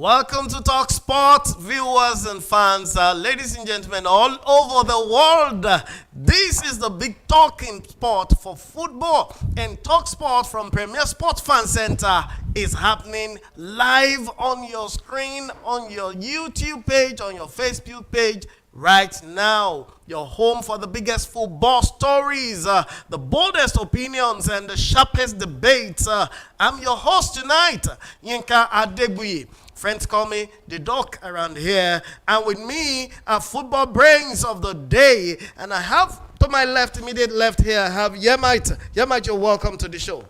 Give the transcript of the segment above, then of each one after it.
Welcome to Talk Sport, viewers and fans, ladies and gentlemen, all over the world. This is the big talking sport for football, and Talk Sport from Premier Sports Fan Center is happening live on your screen, on your YouTube page, on your Facebook page. Right now, your home for the biggest football stories, the boldest opinions, and the sharpest debates. I'm your host tonight, Yinka Adegbuyi. Friends call me the doc around here. And with me are football brains of the day. And I have to my left, immediate left here, I have Yemite. Yemite, you're welcome to the show.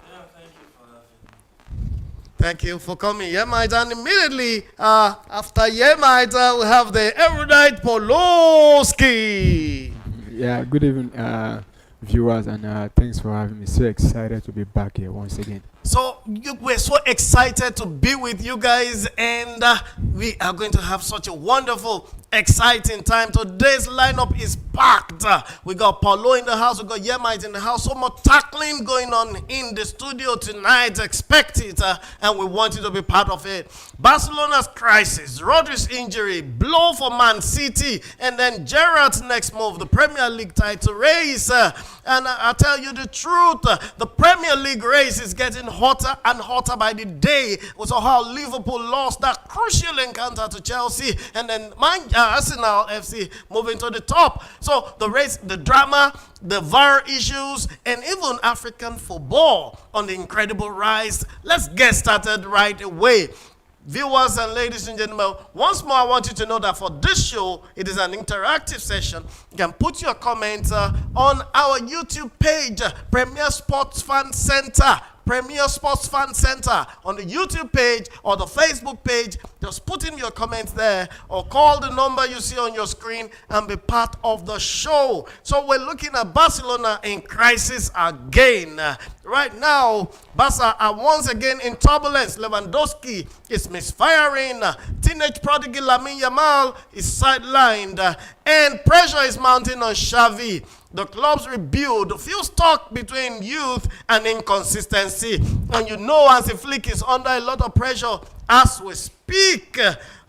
Thank you for coming, Yemite. And immediately after Yemite, we have the erudite Poloski. Yeah, good evening, viewers, and thanks for having me. So excited to be back here once again. So we're so excited to be with you guys, and we are going to have such a wonderful, exciting time. Today's lineup is packed. We got Paulo in the house, we got Yemite in the house. So much tackling going on in the studio tonight. Expect it, and we want you to be part of it. Barcelona's crisis, Rodri's injury, blow for Man City, and then Gerrard's next move, the Premier League title race. And I tell you the truth, the Premier League race is getting hotter and hotter by the day. We saw how Liverpool lost that crucial encounter to Chelsea, and then Arsenal FC moving to the top. So the race, the drama, the VAR issues, and even African football on the incredible rise. Let's get started right away. Viewers and ladies and gentlemen, once more I want you to know that for this show, it is an interactive session. You can put your comments on our YouTube page, Premier Sports Fan Center. Premier Sports Fan Center on the YouTube page or the Facebook page. Just put in your comments there or call the number you see on your screen and be part of the show. So we're looking at Barcelona in crisis again. Right now, Barca are once again in turbulence. Lewandowski is misfiring. Teenage prodigy Lamine Yamal is sidelined. And pressure is mounting on Xavi. The club's rebuild feels stuck between youth and inconsistency. And you know Hansi Flick is under a lot of pressure as we speak.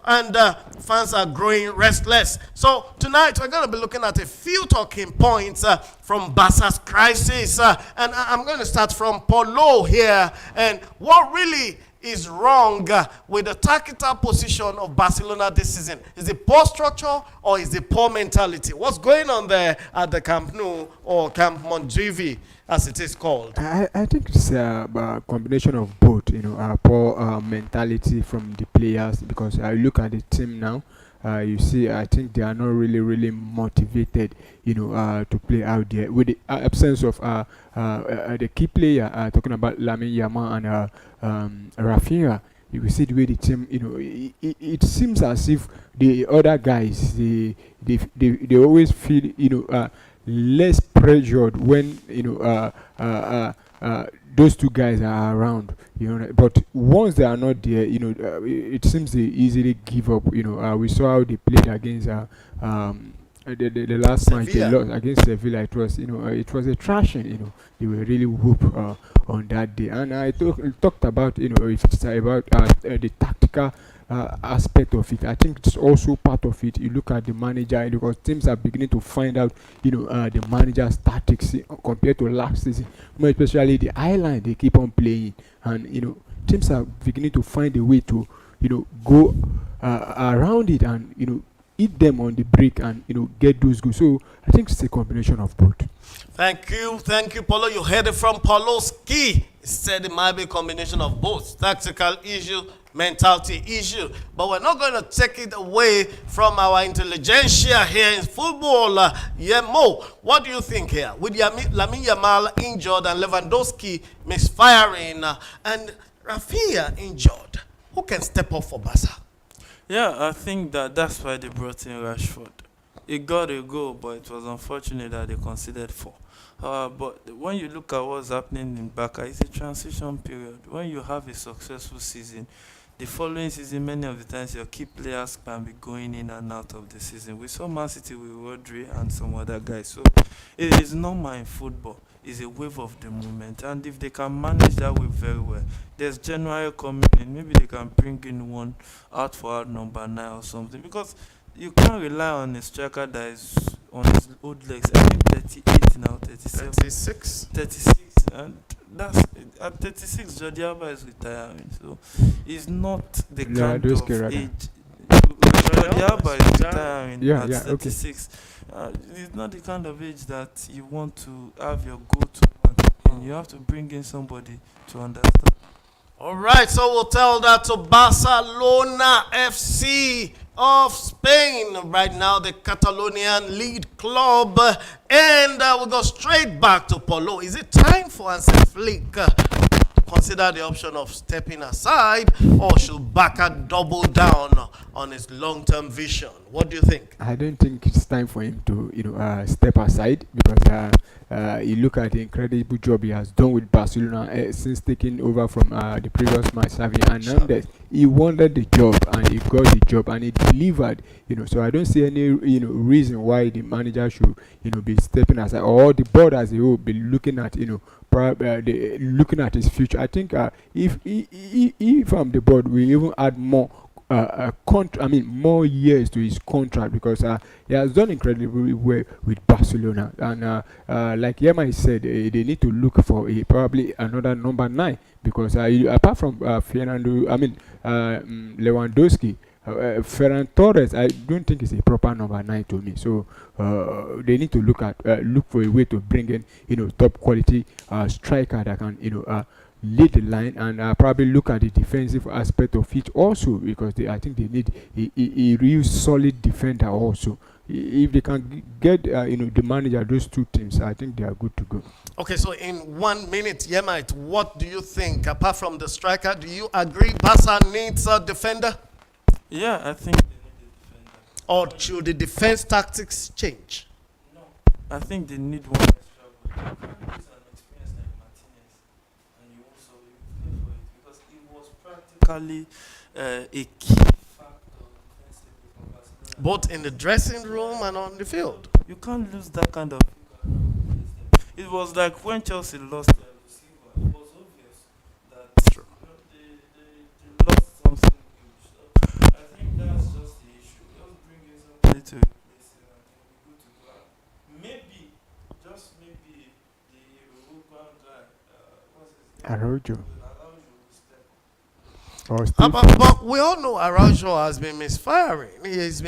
And fans are growing restless. So tonight we're going to be looking at a few talking points from Barca's crisis. And I'm going to start from Paulo here. And what really is wrong with the tactical position of Barcelona this season? Is it poor structure or is it poor mentality? What's going on there at the Camp Nou or Camp Montjuic as it is called? I think it's a combination of both, poor mentality from the players, because I look at the team now, you see, I think they are not really motivated, to play out there with the absence of the key player, talking about Lamine Yamal and Rafinha. You will see the way the team, it seems as if the other guys, they always feel, less pressured when, those two guys are around, but once they are not there, it seems they easily give up. We saw how they played against the last Sevilla. match they lost against Sevilla. It was it was a thrashing. They were really whoop on that day. And I talked about it's about the tactical aspect of it. I think it's also part of it. You look at the manager, because teams are beginning to find out the manager's tactics compared to last season, more especially the island they keep on playing, and teams are beginning to find a way to go around it and eat them on the break and get those goals. So I think it's a combination of both. Thank you, Paulo. You heard it from Poloski. He said it might be a combination of both. Tactical issue, mentality issue. But we're not going to take it away from our intelligentsia here in football. Yemo, what do you think here? With Lamine Yamal injured and Lewandowski misfiring and Rafinha injured, who can step up for Barca? Yeah, I think that's why they brought in Rashford. It got a goal, but it was unfortunate that they conceded 4. But when you look at what's happening in Barca, it's a transition period. When you have a successful season, the following season, many of the times your key players can be going in and out of the season. We saw Man City with Rodri and some other guys. So it is normal in football. is a wave of the moment, and if they can manage that wave very well, there's January coming in. Maybe they can bring in one out for our number 9 or something, because you can't rely on a striker that is on his old legs. I think 38 now, 37, 36. 36, and that's at 36. Jordi Alba is retiring, so he's not the kind of Lewandowski, rather. age. Jordi Alba is retiring Yeah, at yeah, okay. 36. He's not the kind of age that you want to have your go-to man in. You have to bring in somebody to understand. All right, so we'll tell that to Barcelona FC of Spain. Right now, the Catalonian lead club. And we'll go straight back to Paulo. Is it time for Hansi Flick to consider the option of stepping aside, or should Barca double down on his long-term vision? What do you think? I don't think it's time for him to, step aside, because you look at the incredible job he has done with Barcelona since taking over from the previous man, Xavi Hernandez. He wanted the job and he got the job and he delivered. So I don't see any reason why the manager should be stepping aside, or the board as a whole be looking at looking at his future. I think if I'm the board, we even add more more years to his contract, because he has done incredibly well with Barcelona, and like Yema said, they need to look for probably another number 9, because apart from Lewandowski, Ferran Torres, I don't think is a proper number 9 to me. So they need to look for a way to bring in top quality striker that can lead the line, and probably look at the defensive aspect of it also, because I think they need a real solid defender also. If they can get the manager those two teams, I think they are good to go. Okay, so in 1 minute, Yemite, what do you think? Apart from the striker, do you agree Barca needs a defender? Yeah, I think they need a defender. Or should the defense tactics change? No, I think they need one extra goal. You can't use an experience like Martinez, and you also pay for it, because it was practically a key factor defensively for Barcelona. Both in the dressing room and on the field. You can't lose that kind of figure and replace them. It was like when Chelsea lost Silva. It was obvious that they lost something huge. So I think that's just the issue. Just bring in somebody to replace him and he'll be good to go. Maybe, just maybe, the Uruguayan guy, what's his name? Araujo. Araujo will step up. Or Steve. But we all know Araujo has been misfiring. He's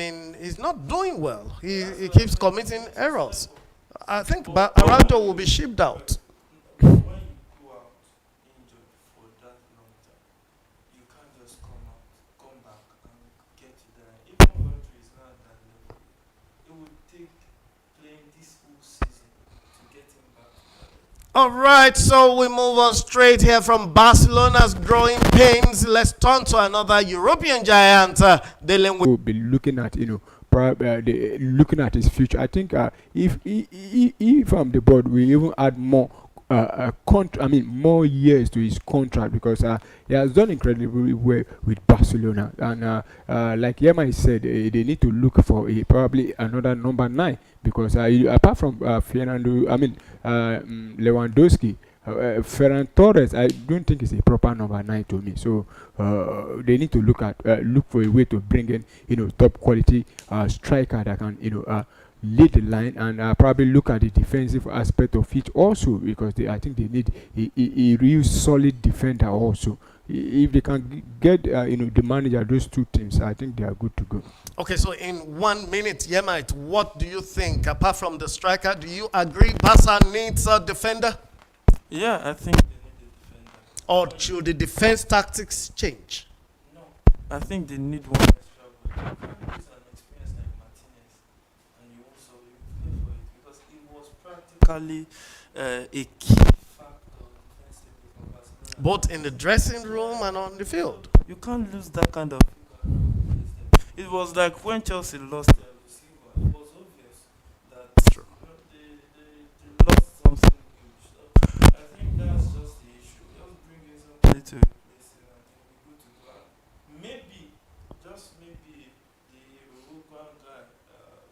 not doing well. He keeps committing errors. I think Araujo will be shipped out. When you go out injured for that long time, you can't just come back and get you there. Even Rodri is not at that level. It would take playing this whole season to get him back to that level. All right, so we move on straight here from Barcelona's growing pains. Let's turn to another European giant dealing with. Will be looking at looking at his future. I think if I'm the board, we even add more more years to his contract, because he has done incredibly well with Barcelona, and like Yema said, they need to look for probably another number 9, because apart from Lewandowski, Ferran Torres, I don't think is a proper number 9 to me. So they need to look for a way to bring in top quality striker that can lead the line, and probably look at the defensive aspect of it also, because I think they need a real solid defender also. If they can get the manager those two teams, I think they are good to go. Okay, so in 1 minute, Yemite, what do you think? Apart from the striker, do you agree Barca needs a defender? Yeah, I think they need a defender. Or should the defense tactics change? No, I think they need one extra goal. You can't use an experience like Martinez, and you also pay for it, because it was practically a key factor defensively for Barcelona. Both in the dressing room and on the field. You can't lose that kind of figure and replace them. It was like when Chelsea lost Silva. It was obvious that they lost something huge. So I think that's just the issue. Just bring in somebody to replace him and he'll be good to go. Maybe, just maybe, the Uruguayan guy,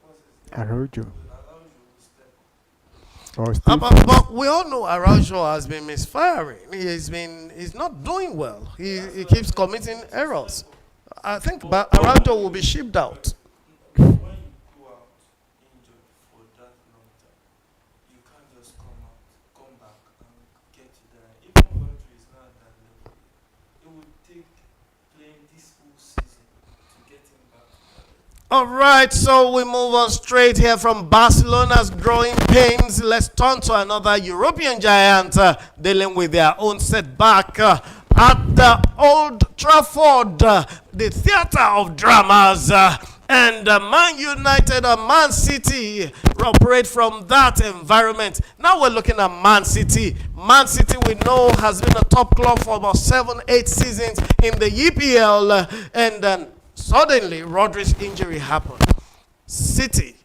what's his name? Araujo. Araujo will step up. Or still But we all know Araujo has been misfiring. He's not doing well. He keeps committing errors. I think Araujo will be shipped out. When you go out injured for that long time, you can't just come back and get it there. Even Rodri is not at that level. It would take playing this whole season to get him back to that level. All right, so we move on straight here from Barcelona's growing pains. Let's turn to another European giant dealing with their own setback at the Old Trafford, the theater of dramas. And Man United and Man City operate from that environment. Now we're looking at Man City. Man City, we know, has been a top club for about 7-8 seasons in the EPL. And then suddenly, Rodri's injury happened. City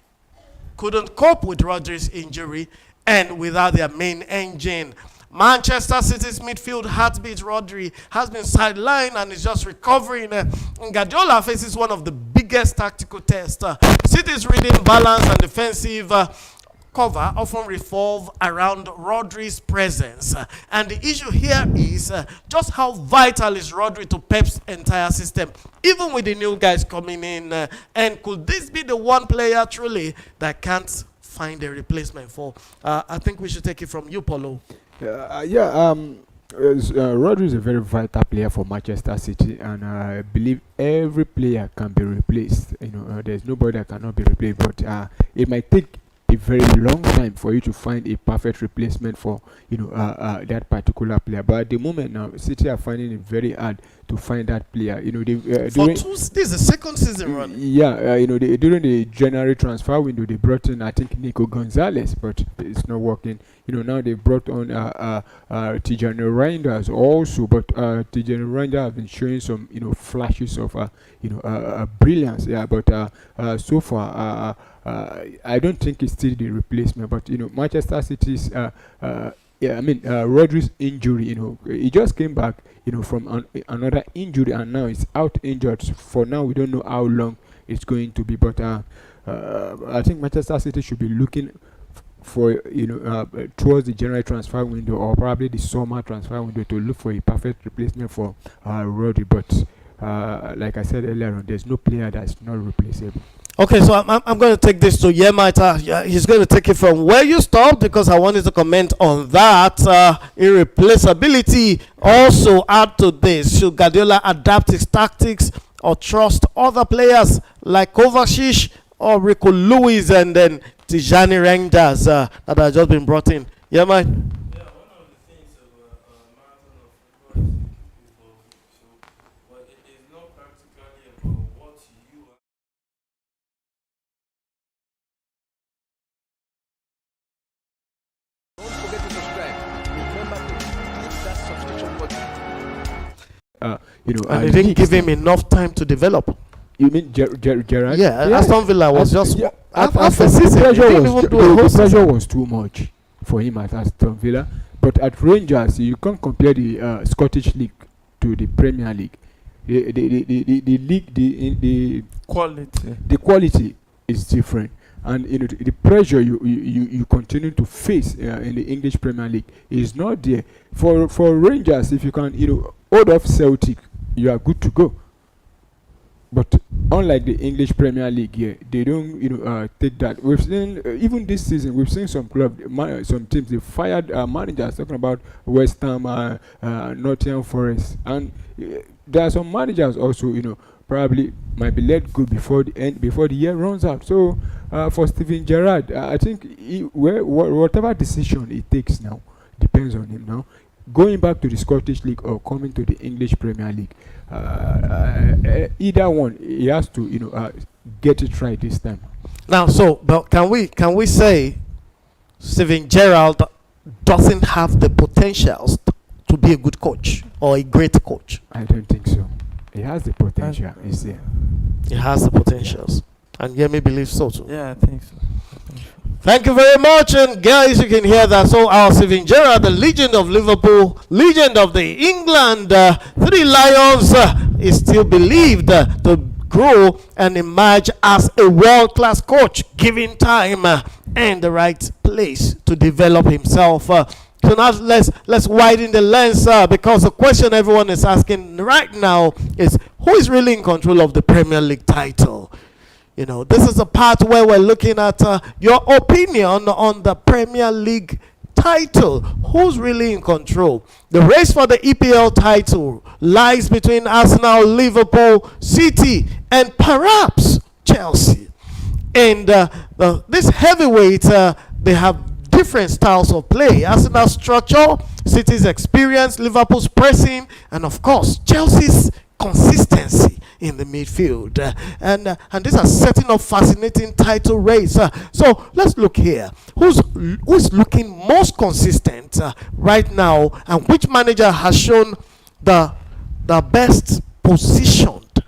couldn't cope with Rodri's injury and without their main engine. Manchester City's midfield heartbeat Rodri has been sidelined and is just recovering. Guardiola faces one of the biggest tactical tests. City's reading balance and defensive cover often revolve around Rodri's presence. And the issue here is just how vital is Rodri to Pep's entire system, even with the new guys coming in. And could this be the one player truly that can't find a replacement for? I think we should take it from you, Paulo. Rodri is a very vital player for Manchester City, and I believe every player can be replaced. There's nobody that cannot be replaced, but it might take a very long time for you to find a perfect replacement for that particular player. But at the moment now, City are finding it very hard to find that player. This is the second season run. During the January transfer window, they brought in, I think, Nico Gonzalez, but it's not working. Now they brought on Tijani Reinders also, but Tijani Reinders have been showing some flashes of brilliance. But so far I don't think it's still the replacement. But Manchester City's Rodri's injury, he just came back from another injury, and now it's out injured. For now, we don't know how long it's going to be, but I think Manchester City should be looking for towards the January transfer window, or probably the summer transfer window, to look for a perfect replacement for Rodri. But like I said earlier on, there's no player that's not replaceable. Okay, so I'm going to take this to Yemaita. He's going to take it from where you stopped, because I wanted to comment on that. Irreplaceability. Also add to this, should Guardiola adapt his tactics or trust other players like Kovacic or Rico Lewis and then Tijani Reinders that have just been brought in? Yeah, man. Yeah, one of the things about marathon of football is evolving. So, but it is not practically about what you are. Don't forget to subscribe. Remember to hit that subscription button. And they didn't give him enough time to develop. You mean Gerrard? Yeah, Aston Villa was just half a the season. the pressure was too much for him at Aston Villa. But at Rangers, you can't compare the Scottish League to the Premier League. The league, the quality is different, and the pressure you continue to face in the English Premier League is not there. For Rangers, if you can hold off Celtic, you are good to go. But unlike the English Premier League here, they don't take that. We've seen even this season, we've seen some some teams, they fired managers. Talking about West Ham, Nottingham Forest, and there are some managers also probably might be let go before the year runs out. So for Steven Gerrard, I think whatever decision he takes now depends on him now. Going back to the Scottish League or coming to the English Premier League, either one, he has to get it right this time. Now, but can we say Steven Gerrard doesn't have the potentials to be a good coach or a great coach? I don't think so. He has the potential. He's there. He has the potentials, and Yemi believes so too. Yeah, I think so. Thank you very much, and guys, you can hear that. So our Steven Gerrard, the legend of Liverpool, legend of the England Three Lions, is still believed to grow and emerge as a world-class coach, given time and the right place to develop himself. So now let's widen the lens, because the question everyone is asking right now is, who is really in control of the Premier League title? You know, this is a part where we're looking at your opinion on the Premier League title. Who's really in control? The race for the EPL title lies between Arsenal, Liverpool, City, and perhaps Chelsea. And this heavyweight, they have different styles of play. Arsenal's structure, City's experience, Liverpool's pressing, and of course Chelsea's consistency in the midfield. And these are setting up fascinating title race. So let's look here. Who's looking most consistent right now, and which manager has shown the best positioned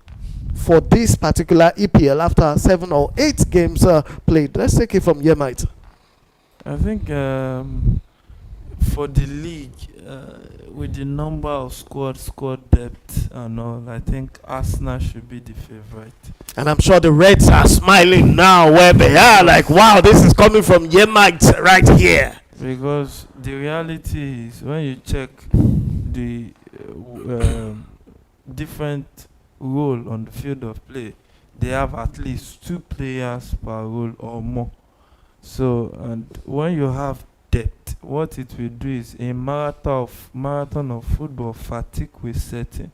for this particular EPL after 7 or 8 games played? Let's take it from Yemite. I think for the league, with the number of squad depth and all, I think Arsenal should be the favorite. And I'm sure the Reds are smiling now where they are, like, wow, this is coming from Yemite right here. Because the reality is, when you check the different role on the field of play, they have at least 2 players per role or more. So, and when you have depth, what it will do is a marathon of football fatigue will set in.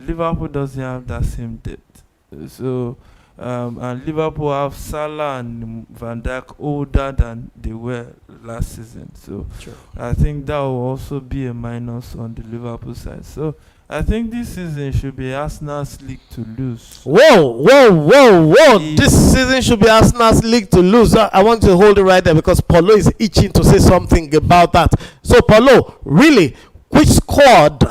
Liverpool doesn't have that same depth. So, and Liverpool have Salah and Van Dijk older than they were last season. So, Sure. I think that will also be a minus on the Liverpool side. So, I think this season should be Arsenal's league to lose. Whoa. This season should be Arsenal's league to lose. I want to hold it right there because Paulo is itching to say something about that. So, Paulo, really, which squad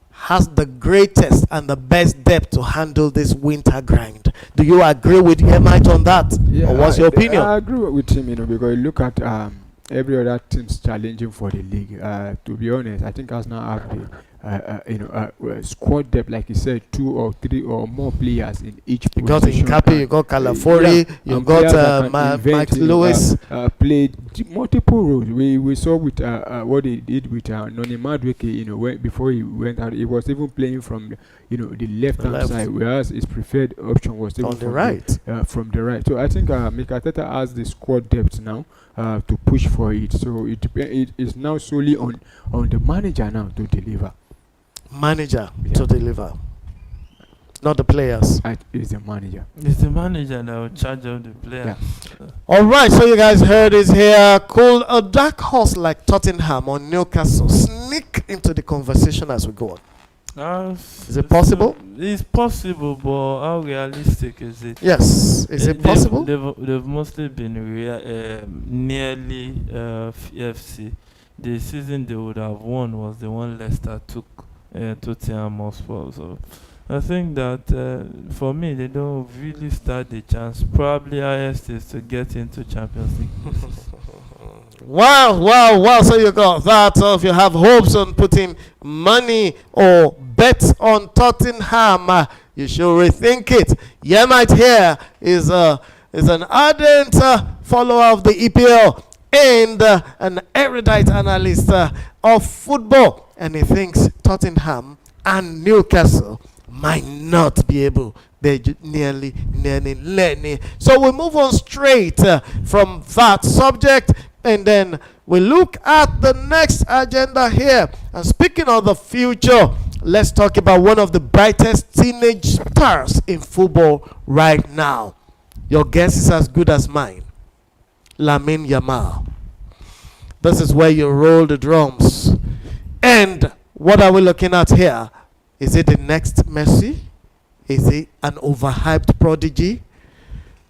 has the greatest and the best depth to handle this winter grind? Do you agree with Yemite on that? Yeah, or what's your opinion? I agree with him, because you look at every other team's challenging for the league. To be honest, I think Arsenal have the squad depth, like you said, 2 or 3 or more players in each You got position. Incapi, you got Calafori, you got Mike Lewis. Played multiple roles. We saw with what he did with Noni Madueke, before he went out, he was even playing from the left hand side, whereas his preferred option was even On the right. From the right. So I think Mikel Arteta has the squad depth now to push for it. So it is now solely on the manager now to deliver. Manager to deliver, not the players. It's the manager. It's the manager that will charge of the players. Yeah. All right, so you guys heard it here. Could a dark horse like Tottenham or Newcastle sneak into the conversation as we go on? Is it possible? It's possible, but how realistic is it? Yes. Is it possible? They've mostly been nearly FC. The season they would have won was the one Leicester took Tottenham Hotspur. So I think that for me, they don't really start the chance. Probably highest is to get into Champions League. Wow. So you got that. So if you have hopes on putting money or bets on Tottenham, you should rethink it. Yemite here is an ardent follower of the EPL and an erudite analyst of football. And he thinks Tottenham and Newcastle might not be able. They're nearly. So we move on straight from that subject, and then we look at the next agenda here. And speaking of the future, let's talk about one of the brightest teenage stars in football right now. Your guess is as good as mine. Lamine Yamal. This is where you roll the drums. And what are we looking at here? Is it the next Messi? Is he an overhyped prodigy?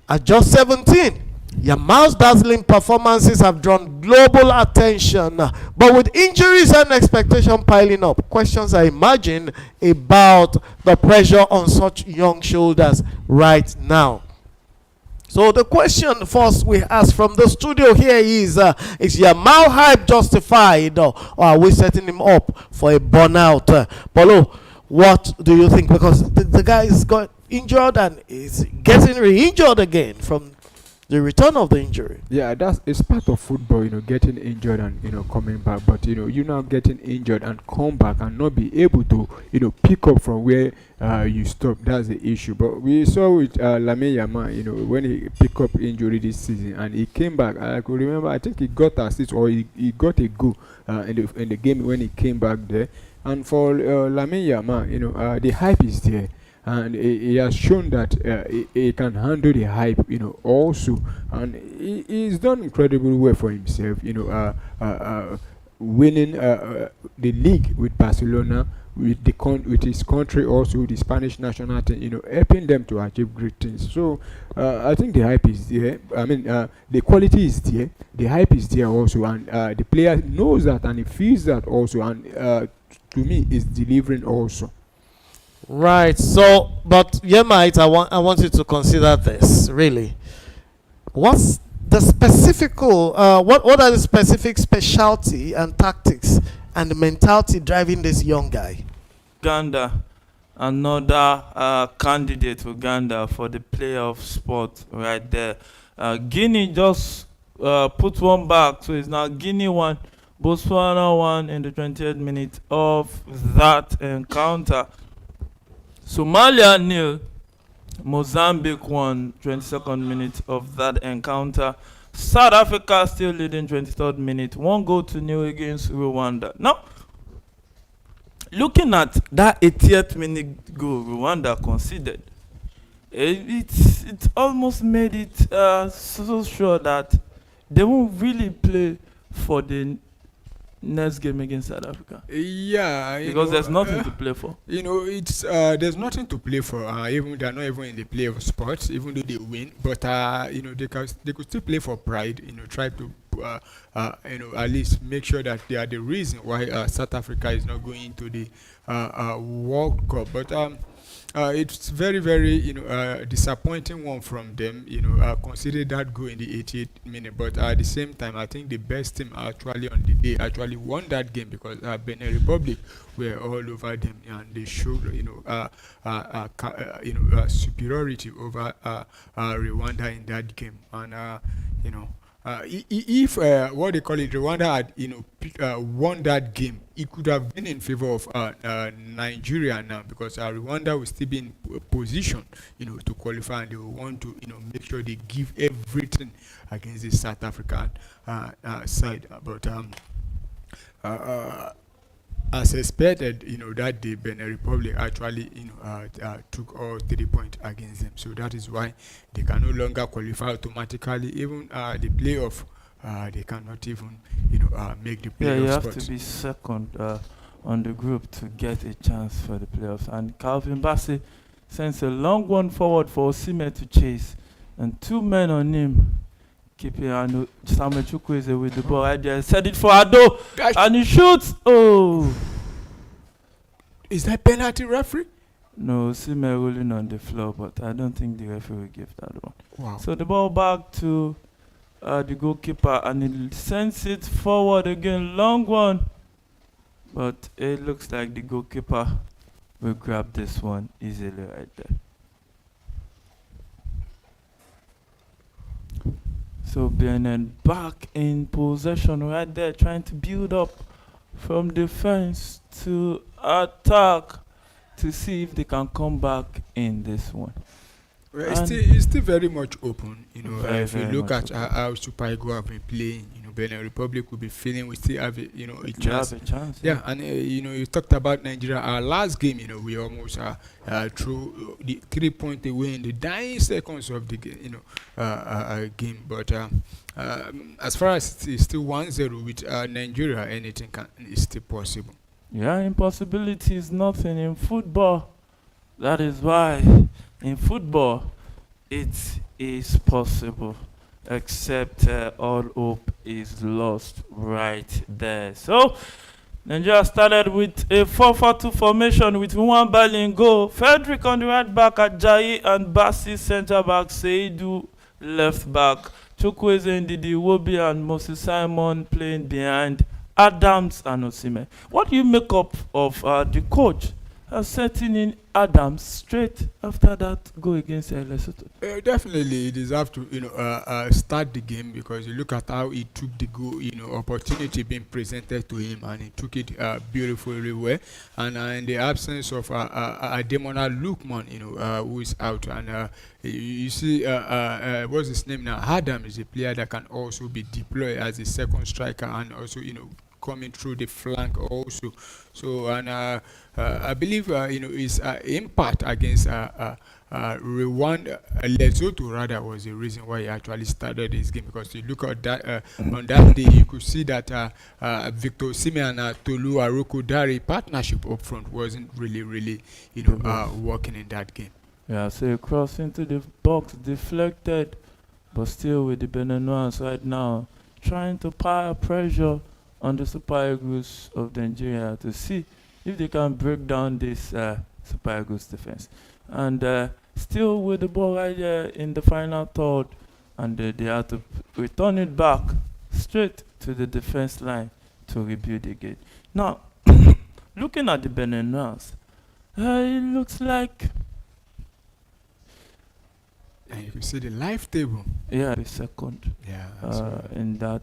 At just 17, Yamal's dazzling performances have drawn global attention. But with injuries and expectation piling up, questions are emerging about the pressure on such young shoulders right now. So the question first we ask from the studio here is Yamal hype justified, or are we setting him up for a burnout? Paulo, what do you think? Because the guy injured and is getting re-injured again from the return of the injury. Yeah, it's part of football, getting injured and coming back. But you're now getting injured and come back and not be able to pick up from where you stopped. That's the issue. But we saw with Lamine Yamal, when he picked up injury this season and he came back. I could remember, I think he got assist or he got a goal in the game when he came back there. And for Lamine Yamal, the hype is there. And he has shown that he can handle the hype, also, and he's done incredibly well for himself, winning the league with Barcelona, with his country, also the Spanish national team, helping them to achieve great things. So I think the hype is there. I mean, the quality is there, the hype is there also, and the player knows that and he feels that also, and to me, is delivering also. Right. So, but Yemite, I want you to consider this really. What's the specific? What are the specific specialty and tactics and the mentality driving this young guy? Uganda, another candidate Uganda for the player of sport right there. Guinea just put one back, so it's now Guinea 1, Botswana 1 in the 20th minute of that encounter. Somalia 0, Mozambique 1, 22nd minute of that encounter. South Africa still leading 23rd minute, 1-0 against Rwanda. Now, looking at that 80th minute goal Rwanda conceded, it almost made it so sure that they won't really play for the next game against South Africa. Yeah, because there's nothing to play for. It's there's nothing to play for. Even they're not even in the play of sports, even though they win. But they could still play for pride. Try to at least make sure that they are the reason why South Africa is not going to the World Cup. But it's very, very disappointing one from them. Consider that goal in the 88th minute. But at the same time, I think the best team actually on the day actually won that game because Benin Republic were all over them and they showed superiority over Rwanda in that game. And if what they call it, Rwanda had won that game, it could have been in favor of Nigeria now because Rwanda will still be in position, to qualify, and they will want to, make sure they give everything against the South African side. But as expected, that the Benin Republic actually, took all 3 points against them. So that is why they can no longer qualify automatically. Even the playoff, they cannot even, make the playoff. Yeah, you have spots. to be second on the group to get a chance for the playoffs. And Calvin Bassey sends a long one forward for Osimhen to chase, and 2 men on him. Keeping and Samuel Chukwueze with the ball right there. Set it for Ado, and he shoots. Oh, is that penalty, referee? No, Osimhen rolling on the floor, but I don't think the referee will give that one. Wow. So the ball back to the goalkeeper, and he sends it forward again, long one. But it looks like the goalkeeper will grab this one easily right there. So Benin back in possession right there, trying to build up from defense to attack to see if they can come back in this one. Well, it's still very much open. If you look at how Super Eagles have been playing, Benin Republic will be feeling we still have a chance. Have a chance. Yeah, and you talked about Nigeria. Our last game, we almost threw the 3 point away in the dying seconds of the game. Game. But as far as it's still 1-0 with Nigeria, anything is still possible. Yeah, impossibility is nothing in football. That is why in football it is possible. Except all hope is lost right there. So Nigeria started with a 4-4-2 formation with Nwabali in goal, Frederick on the right back, Ajayi and Bassi centre back, Seidu left back, Chukwueze, Ndidi, Iwobi and Moses Simon playing behind Adams and Osimhen. What do you make up of the coach setting in Adams straight after that goal against Lesotho. Definitely, he deserved to start the game, because you look at how he took the goal, opportunity being presented to him, and he took it beautifully well. And in the absence of Ademola Lookman, who is out, and you see, what's his name now? Adam is a player that can also be deployed as a second striker, and also coming through the flank also. So, and I believe his impact against Rwanda, Lesotho rather, was the reason why he actually started this game, because you look at that on that day, you could see that Victor Osimhen and Tolu Arokodare partnership up front wasn't really working in that game. Yeah, so a cross into the box, deflected, but still with the Beninois right now trying to pile pressure on the Super Eagles of Nigeria to see if they can break down this Super Eagles defense. And still with the ball right there in the final third, and they had to return it back straight to the defense line to rebuild again. Now, looking at the Beninois, it looks like... And you can see the live table. Yeah, the second. Yeah. Right. In that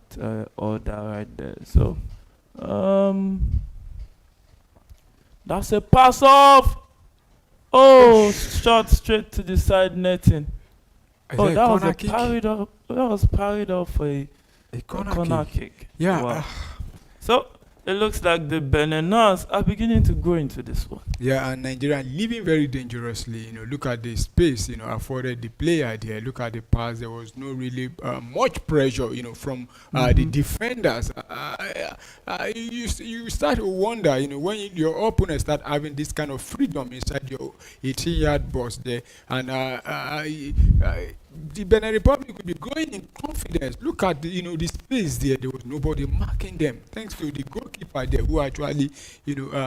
order right there. So, that's a pass off. Oh, shot straight to the side netting. Oh, that was parried off. That was parried off for a corner kick. Yeah. Wow. So it looks like the Beninois are beginning to go into this one. Yeah, and Nigeria living very dangerously. Look at the space, afforded the player there. Look at the pass. There was no really much pressure, from the defenders. You start to wonder, when your opponent start having this kind of freedom inside your 18-yard box there, and the Benin Republic could be going in confidence. Look at the space there. There was nobody marking them, thanks to the goalkeeper there, who actually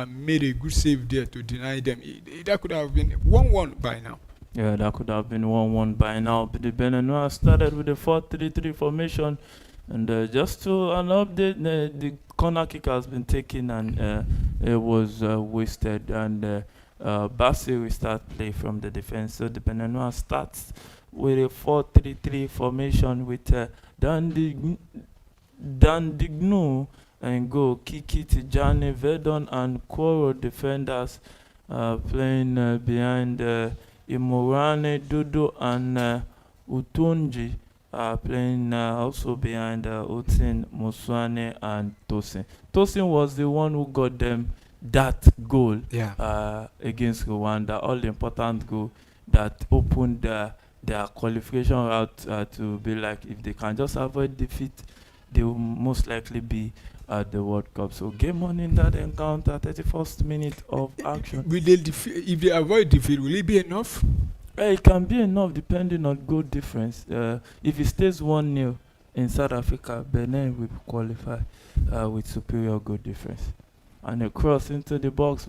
made a good save there to deny them. That could have been 1-1 by now. Yeah, that could have bin 1-1 by now. But the Beninois started with a 4-3-3 formation, and just to an update, the corner kick has been taken, and it was wasted. And Bassi will start play from the defense. So the Beninois starts with a 4-3-3 formation with Dan Dignou and go Kiki, Tijani, Verdon, and Koro defenders playing behind Imorane, Dudu, and Utunji playing also behind Utin, Muswane, and Tosin. Tosin was the one who got them that goal against Rwanda, all the important goal that opened their qualification route to be like, if they can just avoid defeat, they will most likely be at the World Cup. So game on in that encounter, 31st minute of action. Will they if they avoid defeat, will it be enough? It can be enough depending on goal difference. If it stays 1-0 in South Africa, Benin will qualify with superior goal difference. And a cross into the box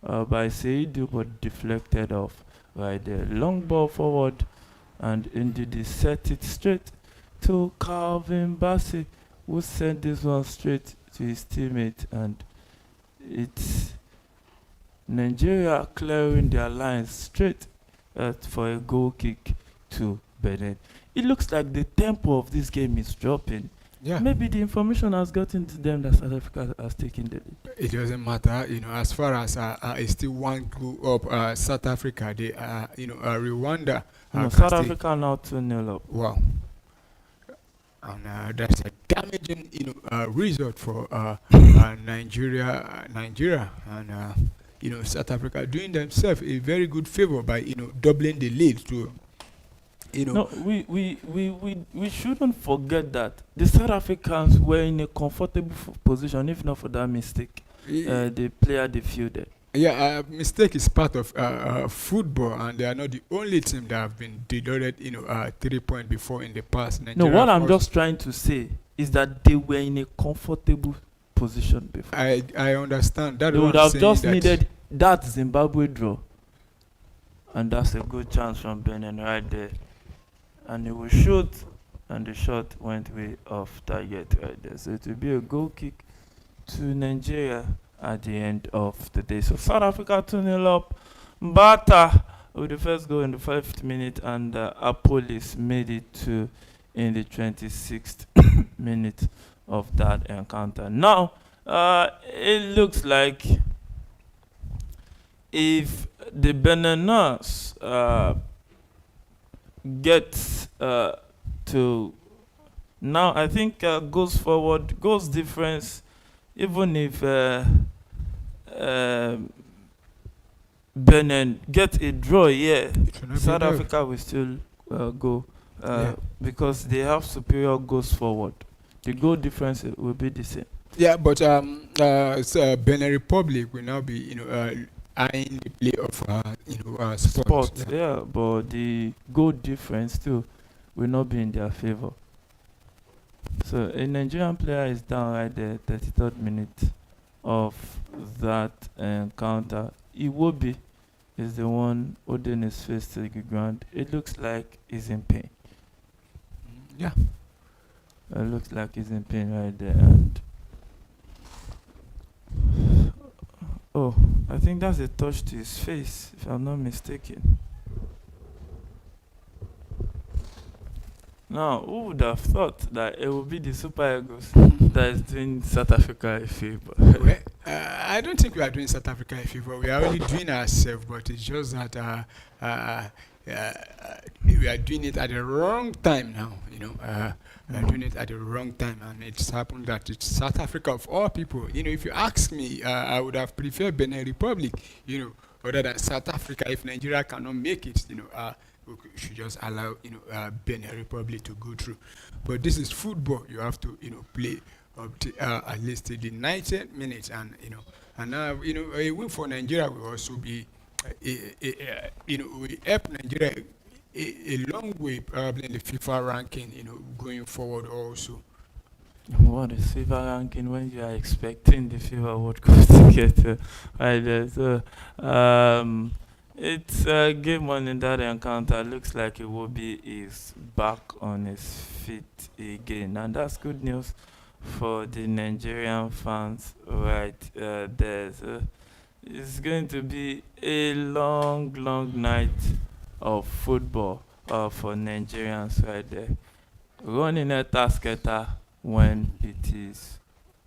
by Seidu, but deflected off right there. Long ball forward, and indeed they set it straight to Calvin Bassey, who sent this one straight to his teammate, and it's Nigeria clearing their lines straight for a goal kick to Benin. It looks like the tempo of this game is dropping. Yeah. Maybe the information has gotten to them that South Africa has taken the lead. It doesn't matter, as far as it's still one goal up. South Africa, they Rwanda. South Africa now 2-0 up. Wow. And that's a damaging, result for Nigeria, and South Africa doing themselves a very good favor by doubling the lead to. No, we shouldn't forget that the South Africans were in a comfortable position, if not for that mistake. The player defeated. Yeah, mistake is part of football, and they are not the only team that have been deducted 3 points before in the past. Nigeria, no, what I'm just trying to say is that they were in a comfortable position before. I understand that. They would have just needed that Zimbabwe draw, and that's a good chance from Benin right there. And he will shoot, and the shot went way off target right there. So it will be a goal kick to Nigeria at the end of the day. So South Africa 2-0 up. Bata with the first goal in the 5th minute, and Apolis made it to in the 26th minute of that encounter. Now, it looks like if the Beniners get to now, I think goes forward, goes difference, even if Benin get a draw here, South Africa will still go because they have superior goals forward. The goal difference will be the same. Yeah, but Benin Republic will now be, eyeing the play of sports. Yeah, but the goal difference too will not be in their favor. So a Nigerian player is down right there, 33rd minute of that encounter. Iwobi is the one holding his face to the ground. It looks like he's in pain. Yeah. It looks like he's in pain right there. And oh, I think that's a touch to his face, if I'm not mistaken. Now, who would have thought that it would be the Super Eagles that is doing South Africa a favor? Well, I don't think we are doing South Africa a favor. We are only doing ourselves, but it's just that we are doing it at the wrong time now. We are doing it at the wrong time, and it's happened that it's South Africa of all people. If you ask me, I would have preferred Benin Republic, other than South Africa. If Nigeria cannot make it, we should just allow Benin Republic to go through. But this is football. You have to play up to, at least till the 90th minute, and now a win for Nigeria will also be we help Nigeria a long way probably in the FIFA ranking, going forward also. What is FIFA ranking when you are expecting the FIFA World Cup to get right there? So it's a game on in that encounter. Looks like Iwobi is back on his feet again, and that's good news for the Nigerian fans right there. So it's going to be a long night of football for Nigerians right there. Running a tasketa when it is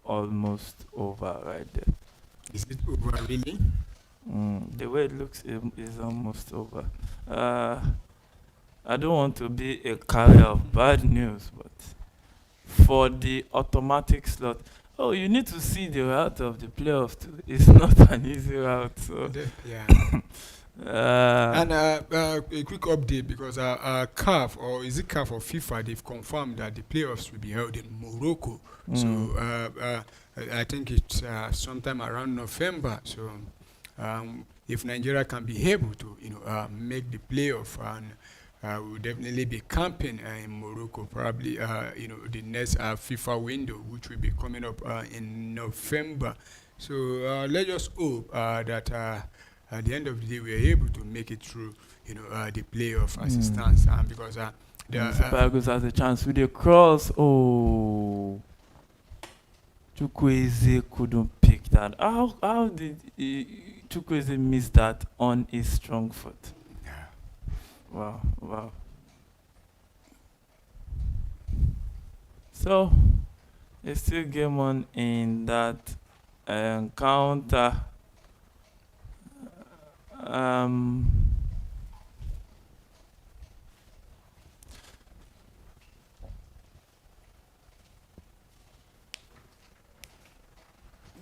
almost over right there. Is it over really? The way it looks is almost over. I don't want to be a carrier of bad news, but for the automatic slot, you need to see the route of the playoffs too. It's not an easy route. So Yeah. and a quick update, because CAF, or is it CAF or FIFA, they've confirmed that the playoffs will be held in Morocco. So I think it's sometime around November. So if Nigeria can be able to make the playoff, and we'll definitely be camping in Morocco, probably the next FIFA window, which will be coming up in November. So let's just hope that at the end of the day we are able to make it through the playoff as it stands, because the Super Eagles has a chance with a cross. Oh, Chukwueze couldn't pick that. How did Chukwueze miss that on his strong foot? Wow. So it's still game on in that encounter.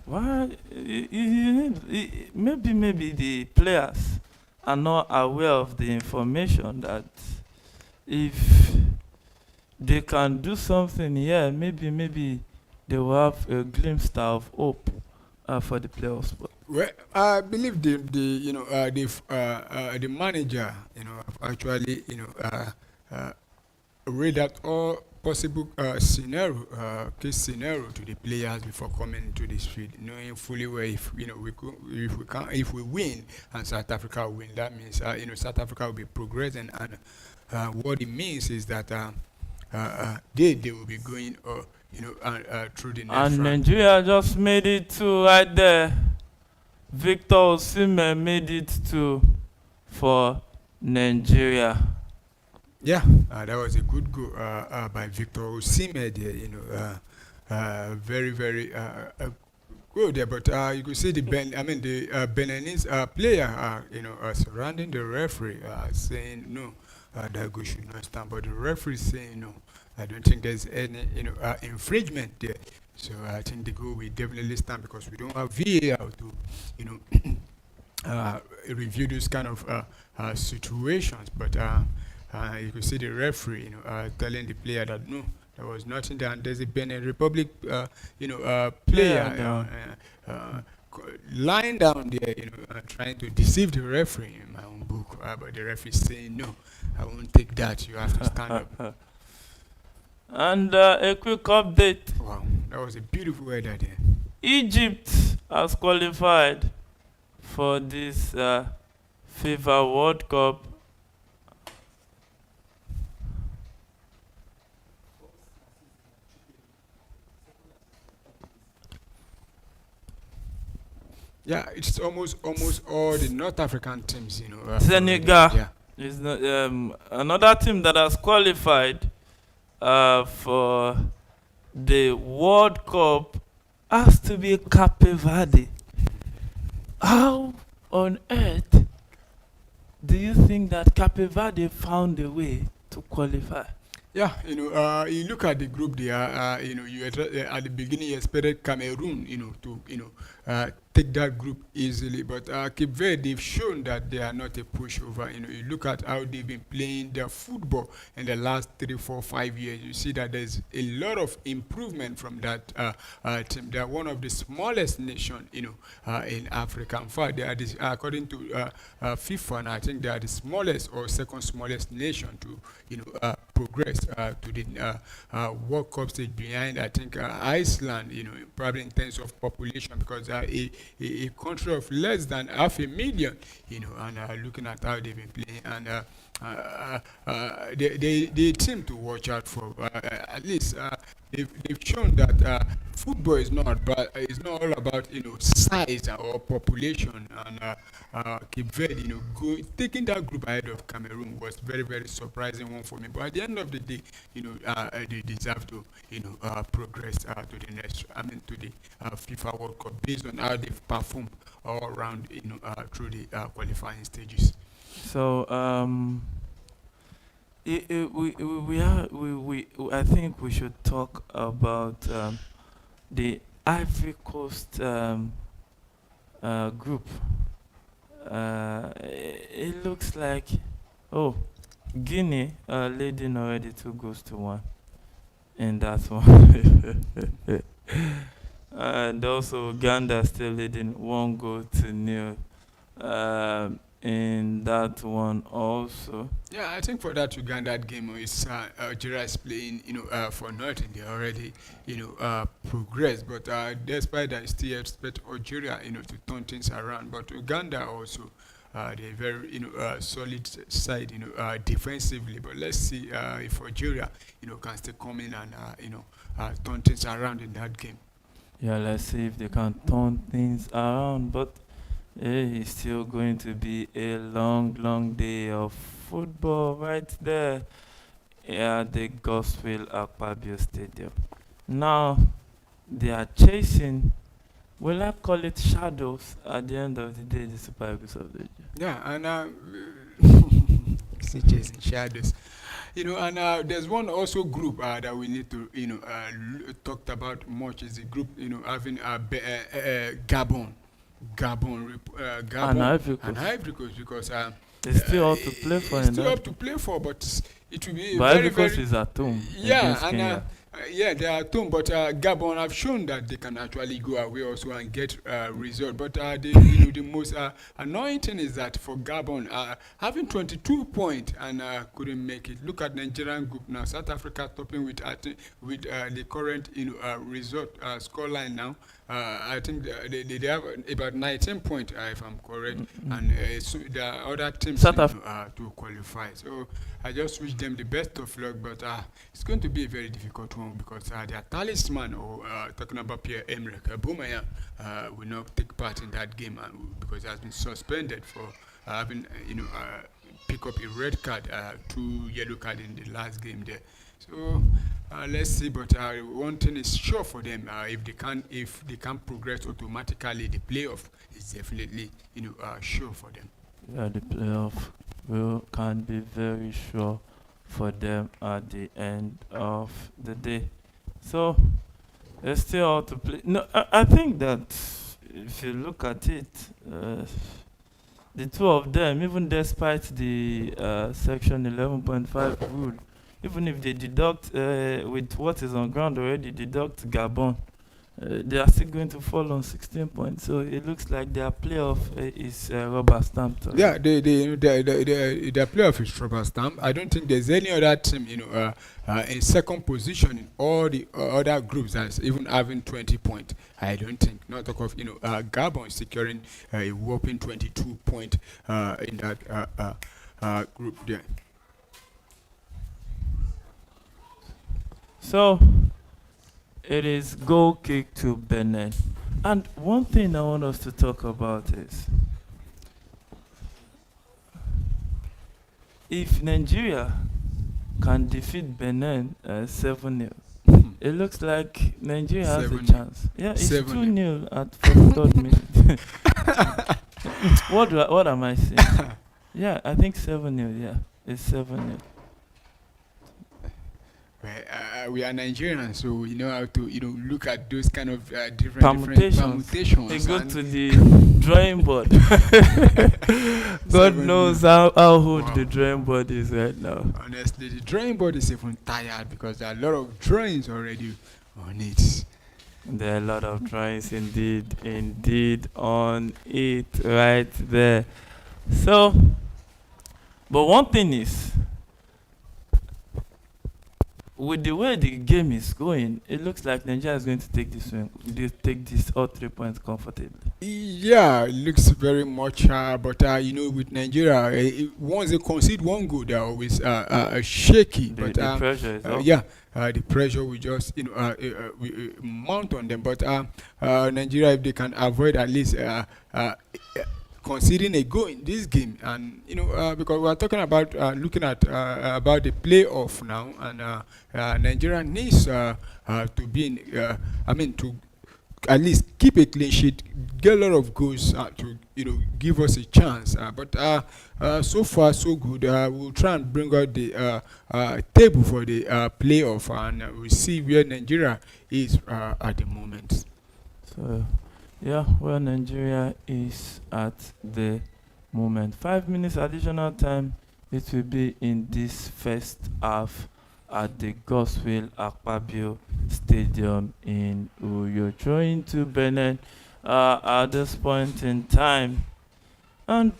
Why maybe the players are not aware of the information that if they can do something here, maybe they will have a glimpse of hope for the playoffs. Well, I believe the manager actually read out all possible case scenario to the players before coming into this field, knowing fully well if if we win and South Africa win, that means South Africa will be progressing, and what it means is that they will be going through the next and round. Nigeria just made it to right there. Victor Osimhen made it to for Nigeria. Yeah, that was a good goal by Victor Osimhen there. Very, very good there. But you could see the Beninese player, surrounding the referee, saying no, that goal should not stand. But the referee saying no. I don't think there's any, infringement there. So I think the goal will definitely stand because we don't have VAR to, you know, review those kind of situations. But you could see the referee, telling the player that no, there was nothing there. And there's a Benin Republic, player lying down there, trying to deceive the referee in my own book. But the referee saying no, I won't take that. You have to stand up. And a quick update. Wow, that was a beautiful weather there. Egypt has qualified for this FIFA World Cup. Yeah, it's almost all the North African teams, Senegal Yeah. is not, another team that has qualified for the World Cup has to be Cape Verde. How on earth do you think that Cape Verde found a way to qualify? Yeah, you look at the group there. At the beginning you expected Cameroon, to take that group easily, but Cape Verde, they've shown that they are not a pushover. You look at how they've been playing their football in the last 3, 4, 5 years. You see that there's a lot of improvement from that team. They are one of the smallest nation, in Africa. In fact, they are according to FIFA, and I think they are the smallest or second smallest nation to progress to the World Cup stage behind, I think, Iceland, probably in terms of population, because a country of less than 500,000, and looking at how they've been playing, and they seem to watch out for, at least they've shown that football is not all about size or population, and Cape Verde, taking that group ahead of Cameroon was very, very surprising one for me. But at the end of the day, they deserve to progress to the next, to the FIFA World Cup based on how they've performed all around, through the qualifying stages. So I think we should talk about the Ivory Coast group. It looks like Guinea leading already 2-1 in that one. And also Uganda still leading 1-0 in that one also. Yeah, I think for that Uganda game, it's Algeria is playing, for nothing. They already, progressed. But despite that, I still expect Algeria, to turn things around. But Uganda also, they're very, solid side, defensively. But let's see if Algeria, can still come in and, turn things around in that game. Yeah, let's see if they can turn things around. But it's still going to be a long, long day of football right there at the Gospel Akpabio Stadium. Now, they are chasing, will I call it shadows at the end of the day, the Super Eagles of the year? Yeah, and see chasing shadows. And there's one also group that we need to, talked about much is the group, having Gabon, And Ivory Coast, because they still have to play for. It's still up to play for, but it will be but very, Ivory Coast very. is at home. Yeah, and Kenya. they are at home, but Gabon have shown that they can actually go away also and get result. But the most annoying thing is that for Gabon, having 22 points and couldn't make it. Look at Nigerian group now. South Africa topping with the current result scoreline now. I think they have about 19 points, if I'm correct, and so the other teams to qualify. So I just wish them the best of luck, but it's going to be a very difficult one because their talisman, or talking about Pierre-Emerick Aubameyang, will not take part in that game because he has been suspended for having pick up a red card, 2 yellow card in the last game there. So let's see. But one thing is sure for them: if they can progress automatically, the playoff is definitely sure for them. Yeah, the playoff can be very sure for them at the end of the day. So they still have to play. No, I think that if you look at it, the two of them, even despite the Section 11.5 rule, even if they deduct with what is on ground already, deduct Gabon, they are still going to fall on 16 points. So it looks like their playoff is rubber stamped. Yeah, their playoff is rubber stamp. I don't think there's any other team, in second position in all the other groups that's even having 20 points. I don't think. Not talk of Gabon securing a whopping 22 point in that group there. So it is goal kick to Benin. And one thing I want us to talk about is if Nigeria can defeat Benin 7-0, it looks like Nigeria has a chance. Yeah, it's 2-0 at 43rd minute. What am I saying? Yeah, I think 7-0. Yeah, it's 7-0. We are Nigerians, so we know how to look at those kind of different permutations. They go to the drawing board. God knows how old the drawing board is right now. Honestly, the drawing board is even tired because there are a lot of drawings already on it. There are a lot of drawings indeed on it right there. So, but one thing is, with the way the game is going, it looks like Nigeria is going to take this one. They take this all 3 points comfortably. Yeah, it looks very much, but with Nigeria, once they concede one goal, they're always shaky. The pressure is up. The pressure will just we mount on them. But Nigeria, if they can avoid at least conceding a goal in this game, and because we are talking about looking at about the playoff now, and Nigeria needs to be in, to at least keep a clean sheet, get a lot of goals to give us a chance. But so far so good. We'll try and bring out the table for the playoff, and we'll see where Nigeria is at the moment. So. Yeah, where Nigeria is at the moment. 5 minutes additional time. It will be in this first half at the Godswill Akpabio Stadium in Uyo. Throwing to Benin at this point in time. And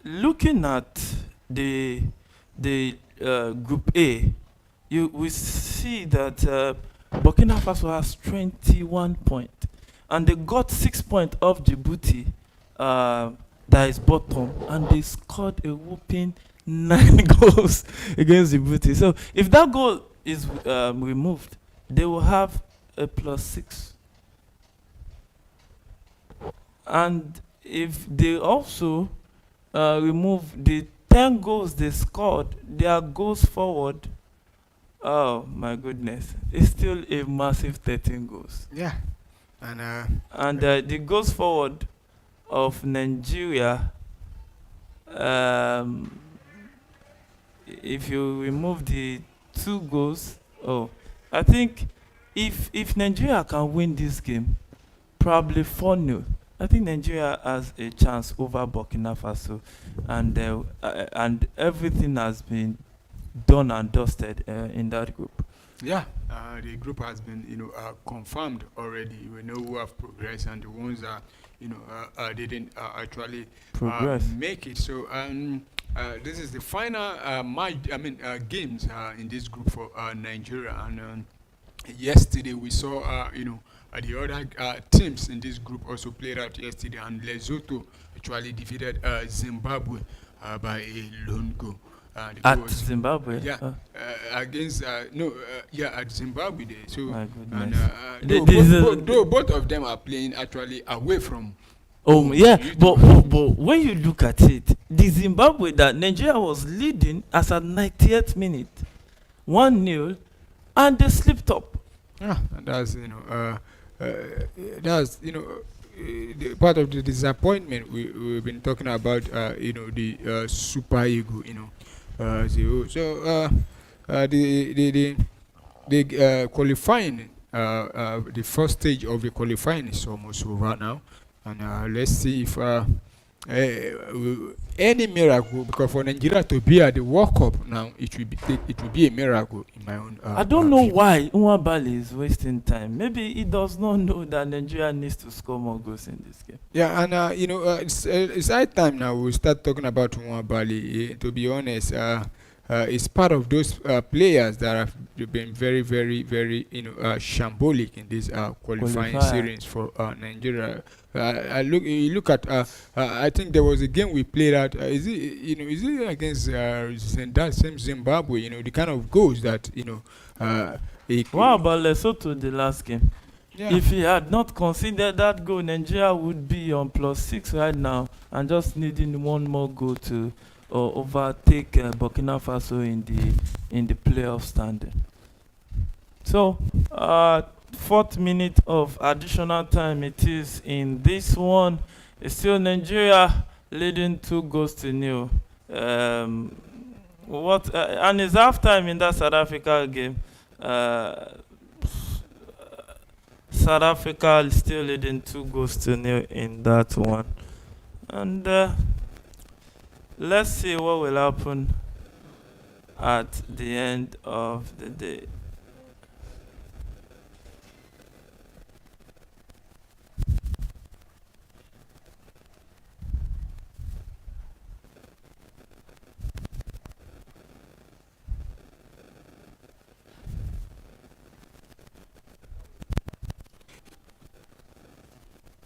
looking at the Group A, we see that Burkina Faso has 21 points, and they got 6 points off Djibouti, that is bottom, and they scored a whooping 9 goals against Djibouti. So if that goal is removed, they will have a +6. And if they also remove the 10 goals they scored, their goals forward, oh my goodness, it's still a massive 13 goals. Yeah. And the goals forward of Nigeria, if you remove the 2 goals, I think if Nigeria can win this game, probably 4-0. I think Nigeria has a chance over Burkina Faso, and everything has been done and dusted in that group. Yeah, the group has been confirmed already. We know who have progressed and the ones that didn't actually progress, make it. So this is the final games in this group for Nigeria. And yesterday we saw the other teams in this group also played out yesterday, and Lesotho actually defeated Zimbabwe by a lone goal. the At goals. Zimbabwe. Yeah, against no, yeah, at Zimbabwe there. So My and goodness. though, This is though both of them are playing actually away from. Oh yeah, You but, know, but when you look at it, the Zimbabwe that Nigeria was leading as at 90th minute, 1-0, and they slipped up. yeah, and that's that's the part of the disappointment we've been talking about. The super ego. The qualifying, the first stage of the qualifying is almost over now, and let's see if any miracle, because for Nigeria to be at the World Cup now, it will be a miracle in my own. I don't know view. why Nwabali is wasting time. Maybe he does not know that Nigeria needs to score more goals in this game. Yeah, and it's high time now we start talking about Nwabali. To be honest, it's part of those players that have been very, very, very, shambolic in this qualifying Qualifier. series for Nigeria. You look at. I think there was a game we played at. Is it against that same Zimbabwe? The kind of goals that What about Lesotho the last game? Yeah. If he had not considered that goal, Nigeria would be on +6 right now and just needing one more goal to overtake Burkina Faso in the playoff standing. So, 4th minute of additional time it is in this one. It's still Nigeria leading 2-0. And it's halftime in that South Africa game. South Africa is still leading 2-0 in that one. And let's see what will happen at the end of the day.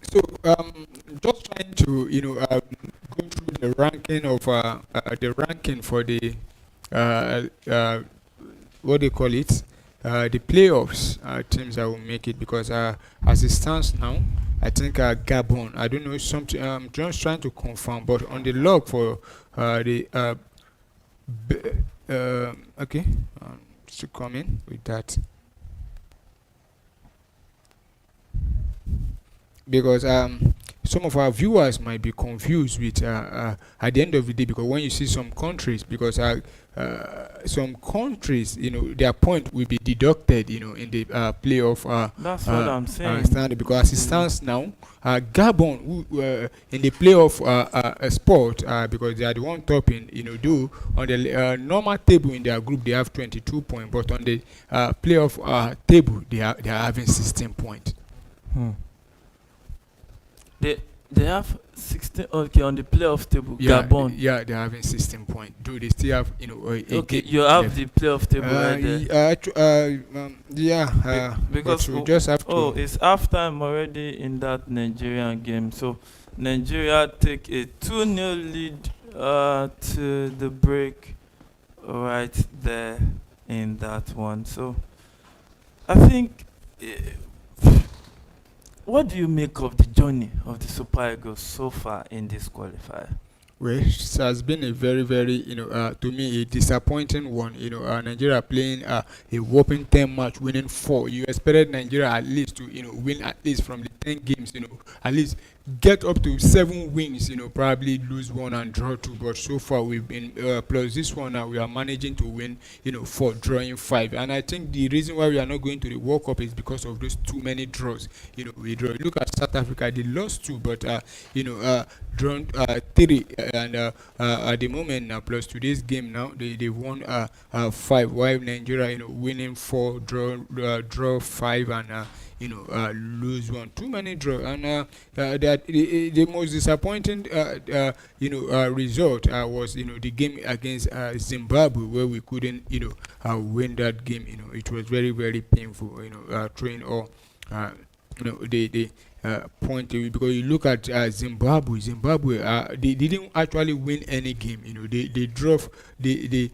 So just trying to go through the ranking of for the what they call it, the playoffs, teams that will make it, because as it stands now, I think Gabon. I don't know something. I'm just trying to confirm, but on the log for the okay, to come in with that. Because some of our viewers might be confused with at the end of the day, because when you see some countries, because some countries, their point will be deducted, in the playoff. That's what I'm saying. Because as it stands now, Gabon, who, in the playoff sport, because they are the one topping, do on the normal table in their group they have 22 points, but on the playoff table they are having 16 points. They have 16. Okay, on the playoff table, Gabon. Yeah, they're having 16 points. Do they still have Okay, you have the playoff table right there. Because but we just have to. it's halftime already in that Nigerian game. So Nigeria take a 2-0 lead to the break right there in that one. So I think. What do you make of the journey of the Super Eagles so far in this qualifier? Well, it has been a very, very, to me, a disappointing one. Nigeria playing a whopping 10 match, winning 4. You expected Nigeria at least to, win at least from the 10 games, at least get up to 7 wins, probably lose 1 and draw 2. But so far we've been, plus this one now, we are managing to win, 4, drawing 5. And I think the reason why we are not going to the World Cup is because of those too many draws. We draw. Look at South Africa, they lost 2, but, drawn 3. And at the moment now, plus today's game now, they won 5. While Nigeria, winning 4, draw 5, and lose 1. Too many draw. And that the most disappointing result was the game against Zimbabwe, where we couldn't win that game. It was very, very painful. Throwing all point away, because you look at Zimbabwe. They didn't actually win any game. They drove. They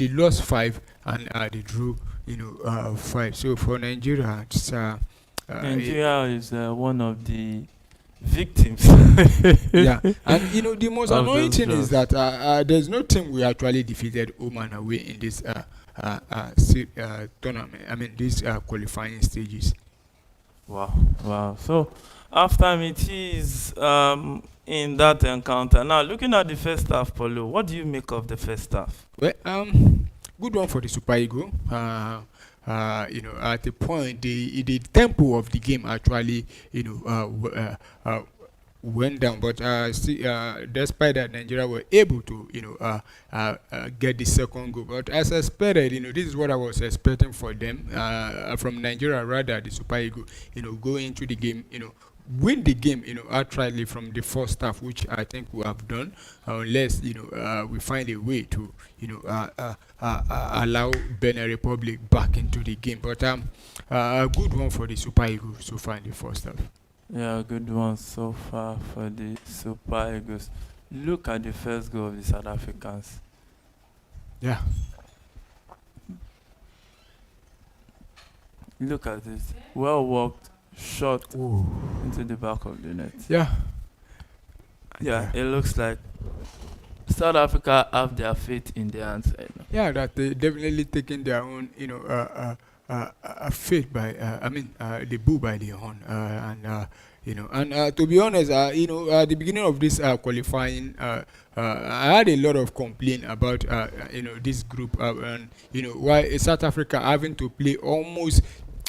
lost 5 and they drew 5. So for Nigeria, it's Nigeria is one of the victims. yeah, and the most Of annoying those thing is drugs. that there's no team we actually defeated home and away in this tournament. I mean, these qualifying stages. Wow. So after it is in that encounter. Now looking at the first half, Paulo, what do you make of the first half? Well, good one for the Super Eagle. At the point, the tempo of the game actually, went down. But despite that, Nigeria were able to, get the second goal. But as expected, this is what I was expecting for them, from Nigeria, rather, the Super Eagle, go into the game, win the game, outrightly from the first half, which I think we have done, unless we find a way to allow Benin Republic back into the game. But a good one for the Super Eagles so far in the first half. Yeah, good one so far for the Super Eagles. Look at the first goal of the South Africans. Yeah, Look at this. Well worked shot ooh, into the back of the net. yeah, Yeah, it looks like South Africa have their fate in their hands right now. yeah. That they definitely taking their own, fate by, the bull by the horn, and to be honest, at the beginning of this qualifying, I had a lot of complaint about, this group, and why South Africa having to play almost.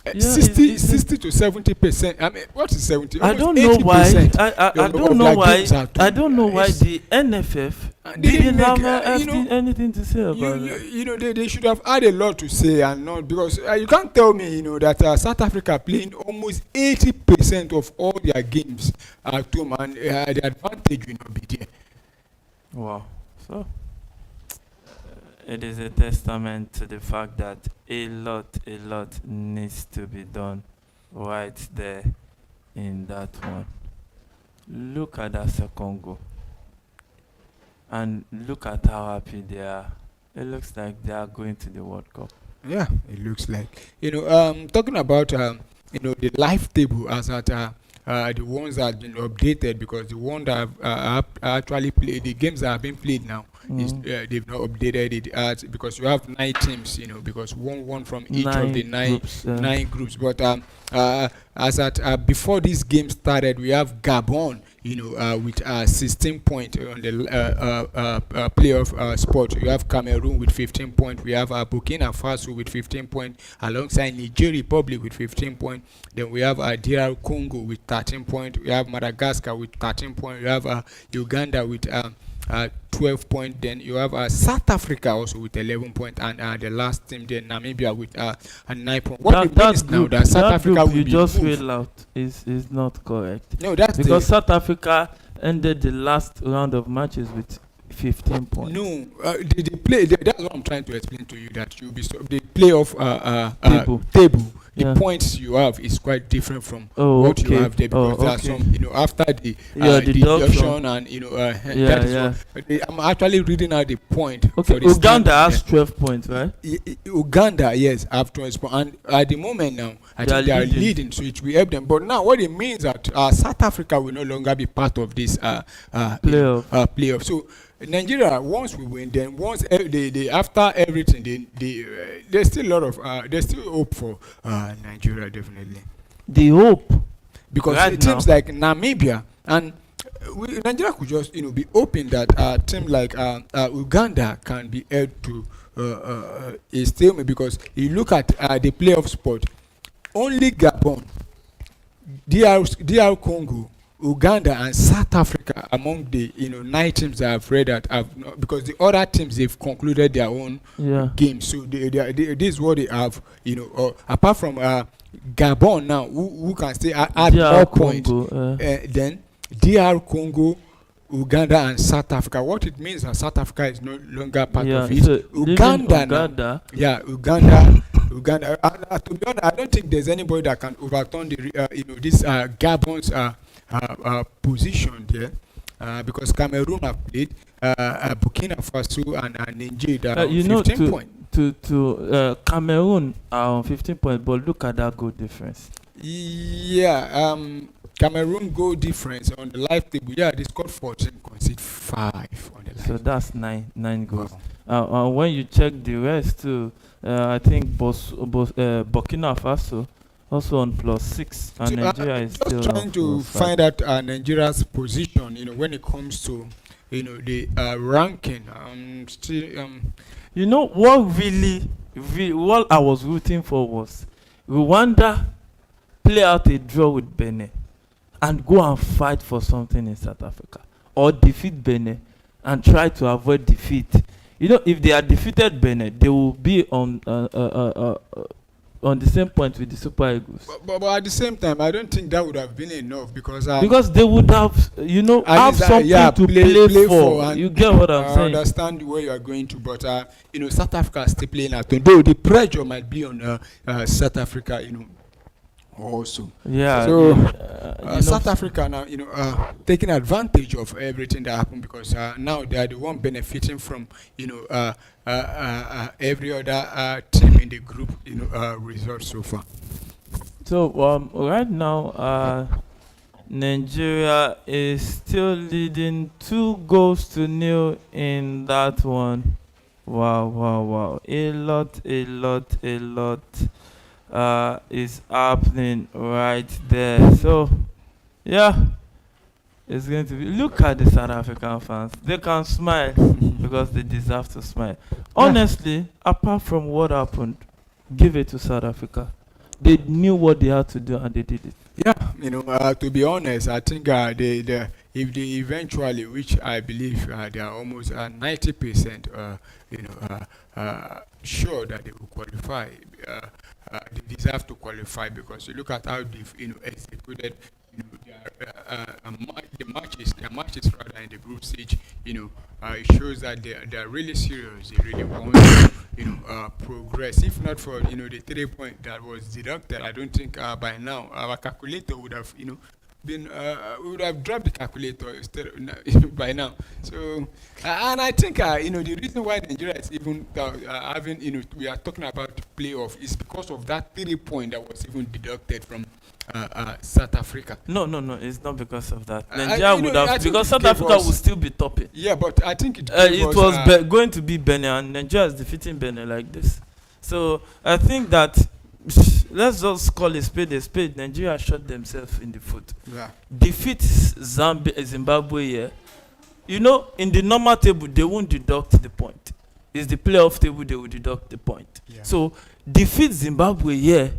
Yeah, 60 to 70%. I mean, what is 70? I Almost don't know why. 80% I of don't know their why. games are I don't know why it's- the NFF Didn't didn't make, have anything to say about it. they should have had a lot to say, and not because you can't tell me that South Africa playing almost 80% of all their games at home, and the advantage will not be there. Wow. So it is a testament to the fact that a lot needs to be done right there in that one. Look at that second goal. And look at how happy they are. It looks like they are going to the World Cup. Yeah, it looks like talking about the live table as at the ones that have been updated, because the one that have actually played, the games that have been played now, is they've not updated it because you have 9 teams, because one from each of the 9 groups. But as at before this game started, we have Gabon, with 16 points on the playoff spot. You have Cameroon with 15 points. We have Burkina Faso with 15 points, alongside Niger Republic with 15 points. Then we have DR Congo with 13 points. We have Madagascar with 13 points. We have Uganda with 12 points. Then you have South Africa also with 11 points, and the last team there, Namibia, with 9 points. What it means now that South Africa will you be just moved. read out is not correct. No, that's Because South Africa ended the last round of matches with 15 points. No, they play. That's what I'm trying to explain to you. That you'll be the playoff table. The Yeah. points you have is quite different from Oh, what you okay. have there, because Oh, there are okay. some, after the Deduction. deduction, and that is Yeah. I'm actually reading out the point. Okay, for the Uganda stand- has 12 points, right? Uganda, yes, have 12 points, and at the moment now, I They think they are are leading. leading, so it will help them. But now, what it means that South Africa will no longer be part of this Playoff. playoff. So Nigeria, once we win, then once they after everything, there's still a lot of there's still hope for Nigeria, definitely, The hope. because Right it seems now. like Namibia and Nigeria could just be hoping that a team like Uganda can be held to a stalemate, because you look at the playoff spot, only Gabon, DR Congo, Uganda, and South Africa among the 9 teams that I've read that have not, because the other teams, they've concluded their own Yeah. games. So this is what they have. Apart from Gabon now, who can still add DR more points. Congo, Then DR Congo, Uganda, and South Africa. What it means that South Africa is no longer part yeah. of it. So leaving Uganda now. Uganda. Yeah, Uganda Uganda. To be honest, I don't think there's anybody that can overturn the this Gabon's position there, because Cameroon have played Burkina Faso and Niger that You are know, 15 points. Cameroon are on 15 points, but look at that goal difference. Yeah, Cameroon goal difference on the live table. Yeah, they scored 14, concede 5 on the live. So that's nine goals. Wow. When you check the rest too, I think Burkina Faso also on +6, and So, Nigeria is just still trying on to +5. find out Nigeria's position, when it comes to, the ranking. Still, You know what what I was rooting for was Rwanda play out a draw with Benin and go and fight for something in South Africa, or defeat Benin and try to avoid defeat. If they are defeated Benin, they will be on the same point with the Super Eagles. but at the same time, I don't think that would have been enough because They would have, have something to play for. and You get what I'm I saying? understand where you are going to, but South Africa is still playing at home. Though the pressure might be on South Africa, also. Yeah. So yeah, South Africa now, taking advantage of everything that happened because now they are the one benefiting from, every other team in the group, results so far. So right now, Nigeria is still leading 2-0 in that one. Wow. A lot is happening right there. So, yeah, it's going to be. Look at the South African fans. They can smile because they deserve to smile. Honestly, apart from what happened, give it to South Africa. They knew what they had to do and they did it. Yeah, to be honest, I think if they eventually, which I believe they are almost 90%, sure that they will qualify. They deserve to qualify because you look at how they've executed their matches rather in the group stage. It shows that they are really serious. They really want to progress. If not for the 3 point that was deducted, I don't think by now our calculator would have been we would have dropped the calculator instead by now. So and I think the reason why Nigeria is even having we are talking about playoff is because of that 3 point that was even deducted from South Africa. No, it's not because of that. Nigeria would have, because South Africa would still be topping. Yeah, but I think it was going to be Benin, and Nigeria is defeating Benin like this. So I think that let's just call a spade a spade. Nigeria shot themselves in the foot. Yeah. Defeat Zimbabwe here. In the normal table, they won't deduct the point. It's the playoff table, they will deduct the point. Yeah. So defeat Zimbabwe here,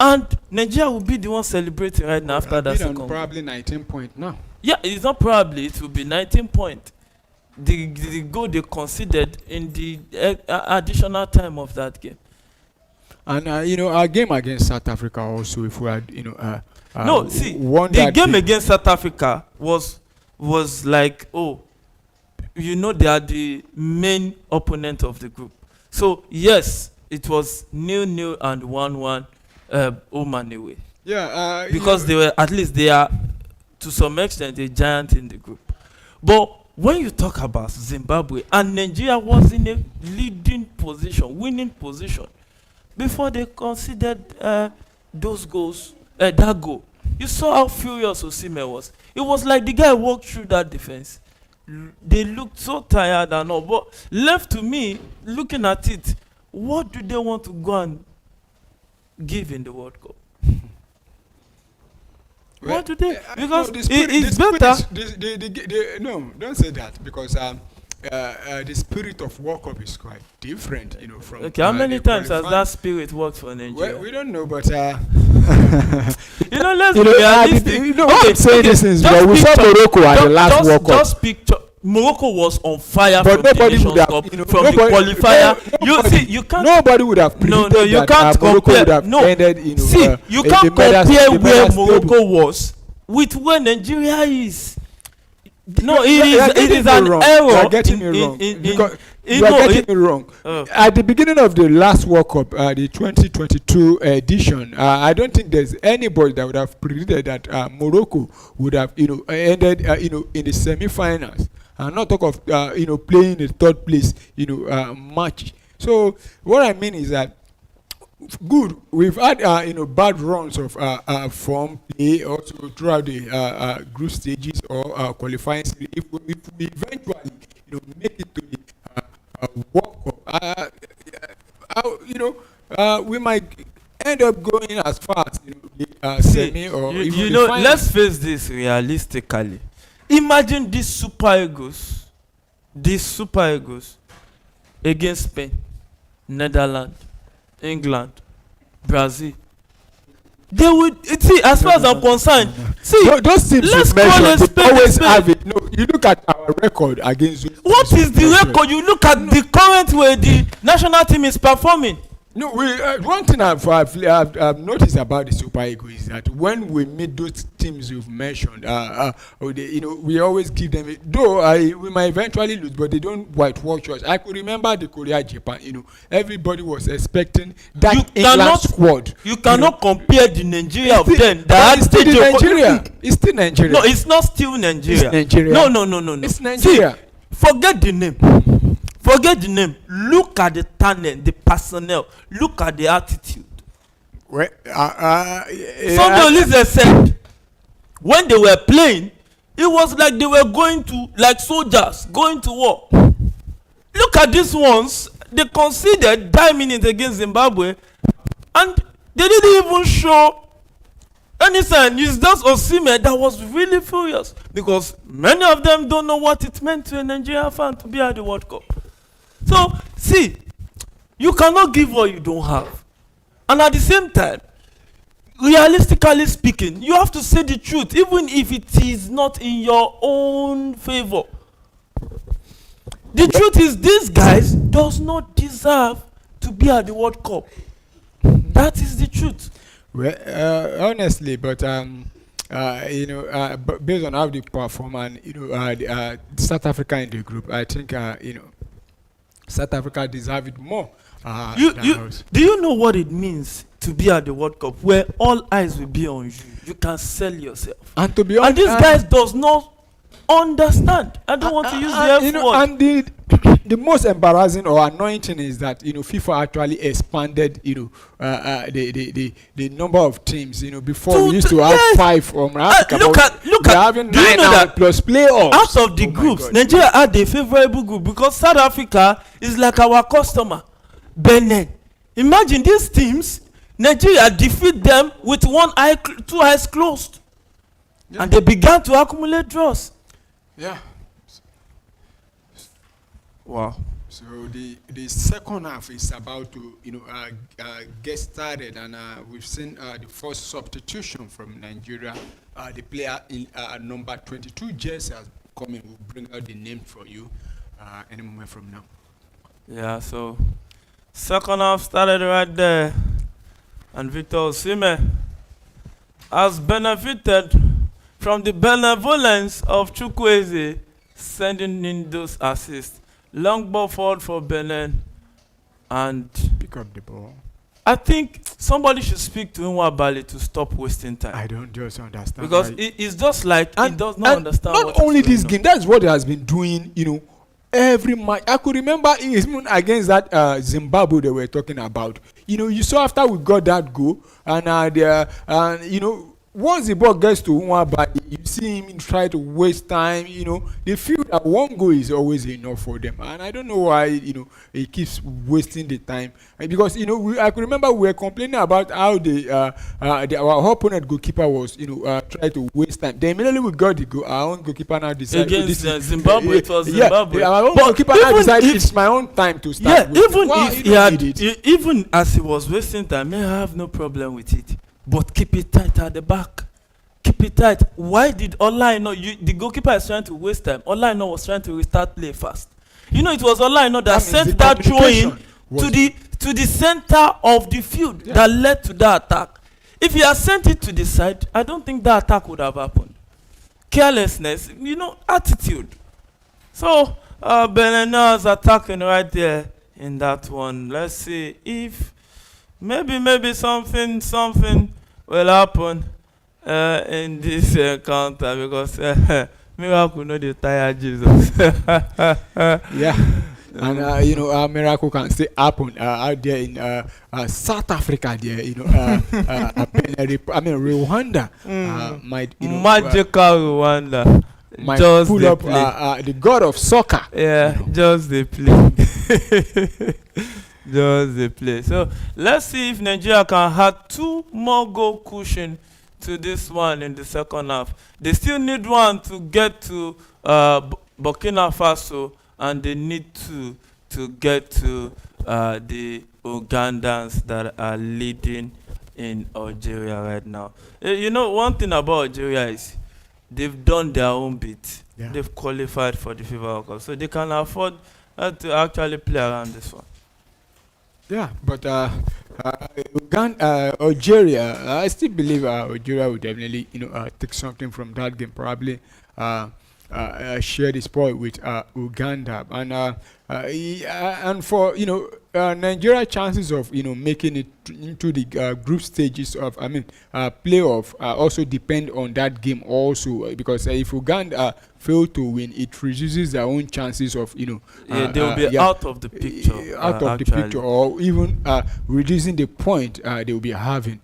and Nigeria will be the one celebrating right now after that second. Probably 19 points now. Yeah, it's not probably. It will be 19 points. The goal they considered in the additional time of that game. And our game against South Africa also, if we had no, see, the game against South Africa was like, they are the main opponent of the group. So yes, it was 0-0 and 1-1 Oman away. Yeah, because they are to some extent a giant in the group. But when you talk about Zimbabwe, and Nigeria was in a leading position, winning position, before they considered those goals, that goal. You saw how furious Osimhen was. It was like the guy walked through that defense. They looked so tired and all. But left to me, looking at it, what do they want to go and give in the World Cup? Well, what do they? Because it's better. No, don't say that because the spirit of World Cup is quite different, from. Okay, how many times has that spirit worked for Nigeria? Well, we don't know, but let's be realistic. I'm saying this is but we saw Morocco at the last World Cup. Just picture. Morocco was on fire but from the Nations Cup, from the qualifier. You can't. Nobody would have predicted No, you can't compare. No, see, you can't compare where Morocco was with where Nigeria is. No, it is an error. You are getting me wrong. You are getting it wrong. At the beginning of the last World Cup, the 2022 edition, I don't think there's anybody that would have predicted that Morocco would have, ended, in the semi-finals. And not talk of, playing the third place, match. So what I mean is that, good, we've had, bad runs of form play also throughout the group stages or qualifying series. If we eventually, make it to the World Cup, we might end up going as far as the semi or even the final. Let's face this realistically. Imagine these Super Eagles against Spain, Netherlands, England, Brazil. They would see, as far as I'm concerned. See, those teams let's mentioned, they always have it. No, you look at our record against. What is the record? You look at the current way the national team is performing. No, one thing I've noticed about the Super Eagles is that when we meet those teams you've mentioned, we always give them. Though we might eventually lose, but they don't whitewash us. I could remember the Korea Japan. Everybody was expecting that England squad. You cannot compare the Nigeria of them. It's still Nigeria. It's still Nigeria. No, it's not still Nigeria. It's Nigeria. No. It's Nigeria. See, forget the name. Look at the talent, the personnel. Look at the attitude. Well, Sunday Olise said when they were playing, it was like they were going to, like soldiers going to war. Look at these ones. They conceded 9 minutes against Zimbabwe, and they didn't even show any sign. It's just Osimhen that was really furious because many of them don't know what it meant to a Nigerian fan to be at the World Cup. So, see, you cannot give what you don't have. And at the same time, realistically speaking, you have to say the truth, even if it is not in your own favor. The truth is, these guys does not deserve to be at the World Cup. That is the truth. Well, honestly, but based on how they perform and South Africa in the group, I think South Africa deserve it more. Do you know what it means to be at the World Cup, where all eyes will be on you? You can sell yourself. And to be honest, and these guys does not understand. I don't want to use the F word. And the most embarrassing or annoying thing is that FIFA actually expanded the number of teams. Before we used to have 5 from Africa. Look at having 9 now plus playoffs. Out of the groups, Nigeria had a favorable group because South Africa is like our customer. Benin. Imagine these teams. Nigeria defeat them with 2 eyes closed, and they began to accumulate draws. Yeah. Wow. So the second half is about to get started, and we've seen the first substitution from Nigeria. The player in number 22 jersey has come in. We'll bring out the name for you any moment from now. Yeah. So second half started right there, and Victor Osimhen has benefited from the benevolence of Chukwueze sending in those assists. Long ball forward for Benin, and pick up the ball. I think somebody should speak to Nwabali to stop wasting time. I don't just understand. Because it's just like he does not understand. Not only this game, that's what he has been doing, every match. I could remember even against that Zimbabwe they were talking about. You saw after we got that goal, and once the ball gets to Nwabali, you see him try to waste time. They feel that one goal is always enough for them, and I don't know why he keeps wasting the time. Because I could remember we were complaining about how our opponent goalkeeper was trying to waste time. Then immediately we got the goal, our own goalkeeper now decided against Zimbabwe. It was Zimbabwe. Yeah, our own goalkeeper now decided it's my own time to start. Yeah, even as he was wasting time, I have no problem with it. But keep it tight at the back. Keep it tight. Why did Olaino? The goalkeeper is trying to waste time. Olaino was trying to restart play fast. It was Olaino that sent that throw in to the center of the field that led to that attack. If he had sent it to the side, I don't think that attack would have happened. Carelessness, attitude. So Benin is attacking right there in that one. Let's see if maybe something will happen in this encounter because miracle no dey tire Jesus. Yeah. And a miracle can still happen out there in South Africa. There, Rwanda might, magical Rwanda. might Just pull dey up play. the god of soccer. Yeah, just the play. Just the play. So let's see if Nigeria can add 2 more goal cushion to this one in the second half. They still need one to get to Burkina Faso, and they need to get to the Ugandans that are leading in Algeria right now. One thing about Algeria is they've done their own bit. Yeah. They've qualified for the FIFA World Cup, so they can afford to actually play around this one. Yeah, but Uganda, Algeria, I still believe Algeria will definitely, take something from that game. Probably share the spoil with Uganda, and for Nigeria chances of making it into the group stages of playoff also depend on that game also, because if Uganda fail to win, it reduces their own chances of they will be out of the picture, the picture, or even reducing the point they will be having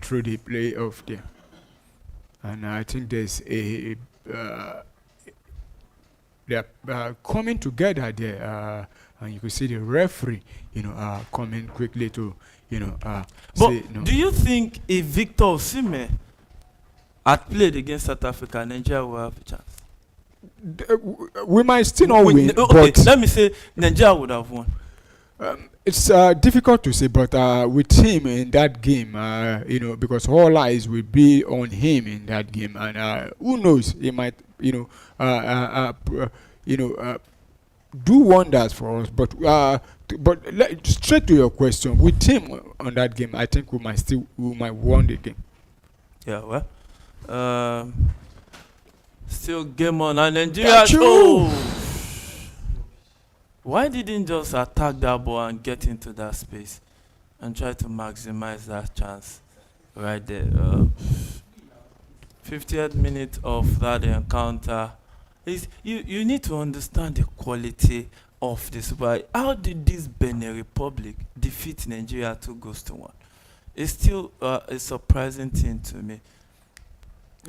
through the playoff there. And I think there's they're coming together there, and you can see the referee, coming quickly to, But say no. do you think if Victor Osimhen had played against South Africa, Nigeria will have a chance? We might still not win, Okay, but let me say Nigeria would have won. it's difficult to say. But with him in that game, because all eyes will be on him in that game, and who knows, he might, do wonders for us. But straight to your question, with him on that game, I think we might win the game. Yeah, well, still game on, and Nigeria. Got you. Oh, why didn't just attack that ball and get into that space and try to maximize that chance right there? 50th minute of that encounter. You need to understand the quality of the Super. How did this Benin Republic defeat Nigeria 2-1? It's still a surprising thing to me.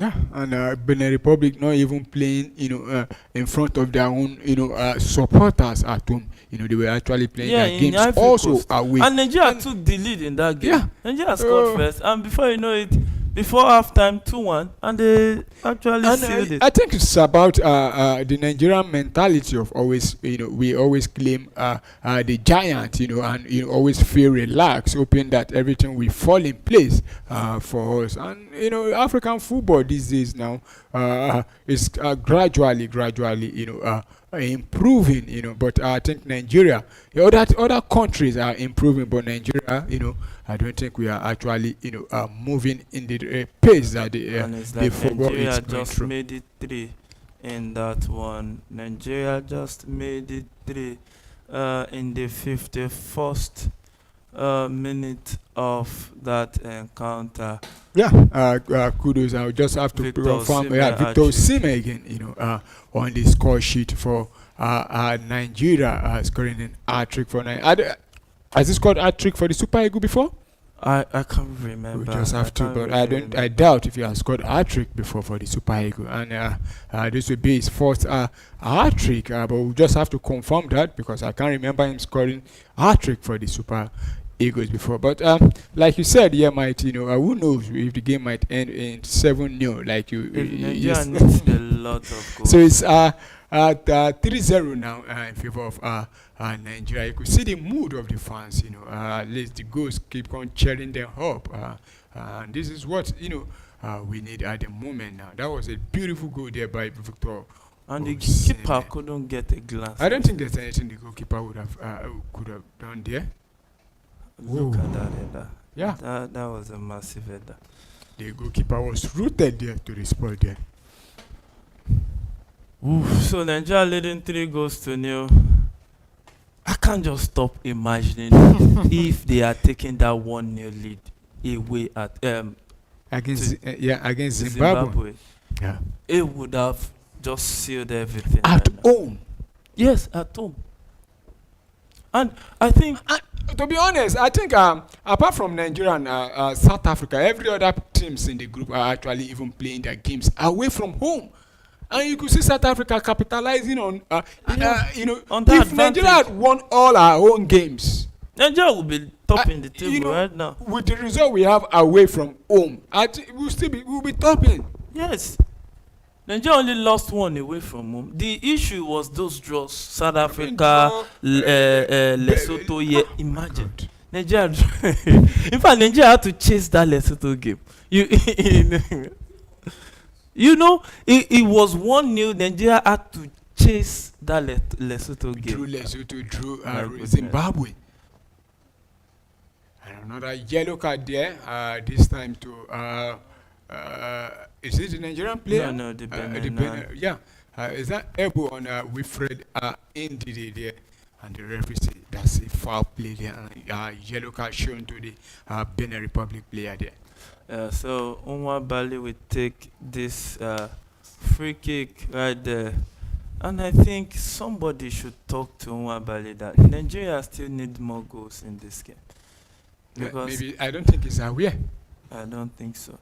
Yeah, and Benin Republic not even playing, in front of their own, supporters at home. They were actually playing their games Ivory also Coast. away. And Nigeria took the lead in that game. Yeah. Nigeria scored first, and before you know it, before halftime 2-1, and they actually sealed it. I think it's about the Nigerian mentality of always, we always claim the giant, and always feel relaxed, hoping that everything will fall in place for us. And African football these days now is gradually, improving. But I think Nigeria, other countries are improving, but Nigeria, I don't think we are actually, moving in the pace that the football Nigeria is going just through. made it 3 in that one. Nigeria just made it 3 in the 51st minute of that encounter. Yeah, kudos. I will just have to Victor confirm. Osimhen Victor Osimhen again, on the score sheet for Nigeria, scoring an hat-trick for Nigeria. Has he scored a hat-trick for the Super Eagles before? I can't remember. We just have to, can't but really I remember. I doubt if he has scored a hat-trick before for the Super Eagles, and this will be his first hat-trick. But we just have to confirm that, because I can't remember him scoring a hat-trick for the Super Eagles before. But like you said, might who knows if the game might end in 7-0, like you. Nigeria needs a lot of goals. So it's at 3-0 now in favor of Nigeria. You could see the mood of the fans. At least the goals keep on cheering them up. And this is what we need at the moment now. That was a beautiful goal there by Victor. And the Osimhen. keeper couldn't get a glance. I don't think there's anything the goalkeeper could have done there. Look at that header. Yeah, That was a massive header. the goalkeeper was rooted there to the spot there. Oof, so Nigeria leading 3 goals to 0. I can't just stop imagining if they are taking that 1-0 lead away at against to Zimbabwe. Yeah. It would have just sealed everything. At right now. home. Yes, at home. And I think To be honest, I think apart from Nigeria and South Africa, every other teams in the group are actually even playing their games away from home. And you could see South Africa capitalizing on, on that if Nigeria had won all our own games, Nigeria will be topping the table right now. with the result we have away from home, we'll be topping. Yes. Nigeria only lost 1 away from home. The issue was those draws. South Africa, Lesotho. Yeah, imagine. Nigeria. In fact, Nigeria had to chase that Lesotho game. It was 1-0. Nigeria had to chase that Lesotho game. Drew Lesotho, drew My goodness. Zimbabwe. And another yellow card there, this time to, is it the Nigerian player? No, the Benin. Is that elbow on Wilfred Ndidi there? And the referee said that's a foul play there. And yellow card shown to the Benin Republic player there. So Unwa Bali will take this free kick right there. And I think somebody should talk to Unwa Bali that Nigeria still need more goals in this game. Because Maybe I don't think it's aware. I don't think so.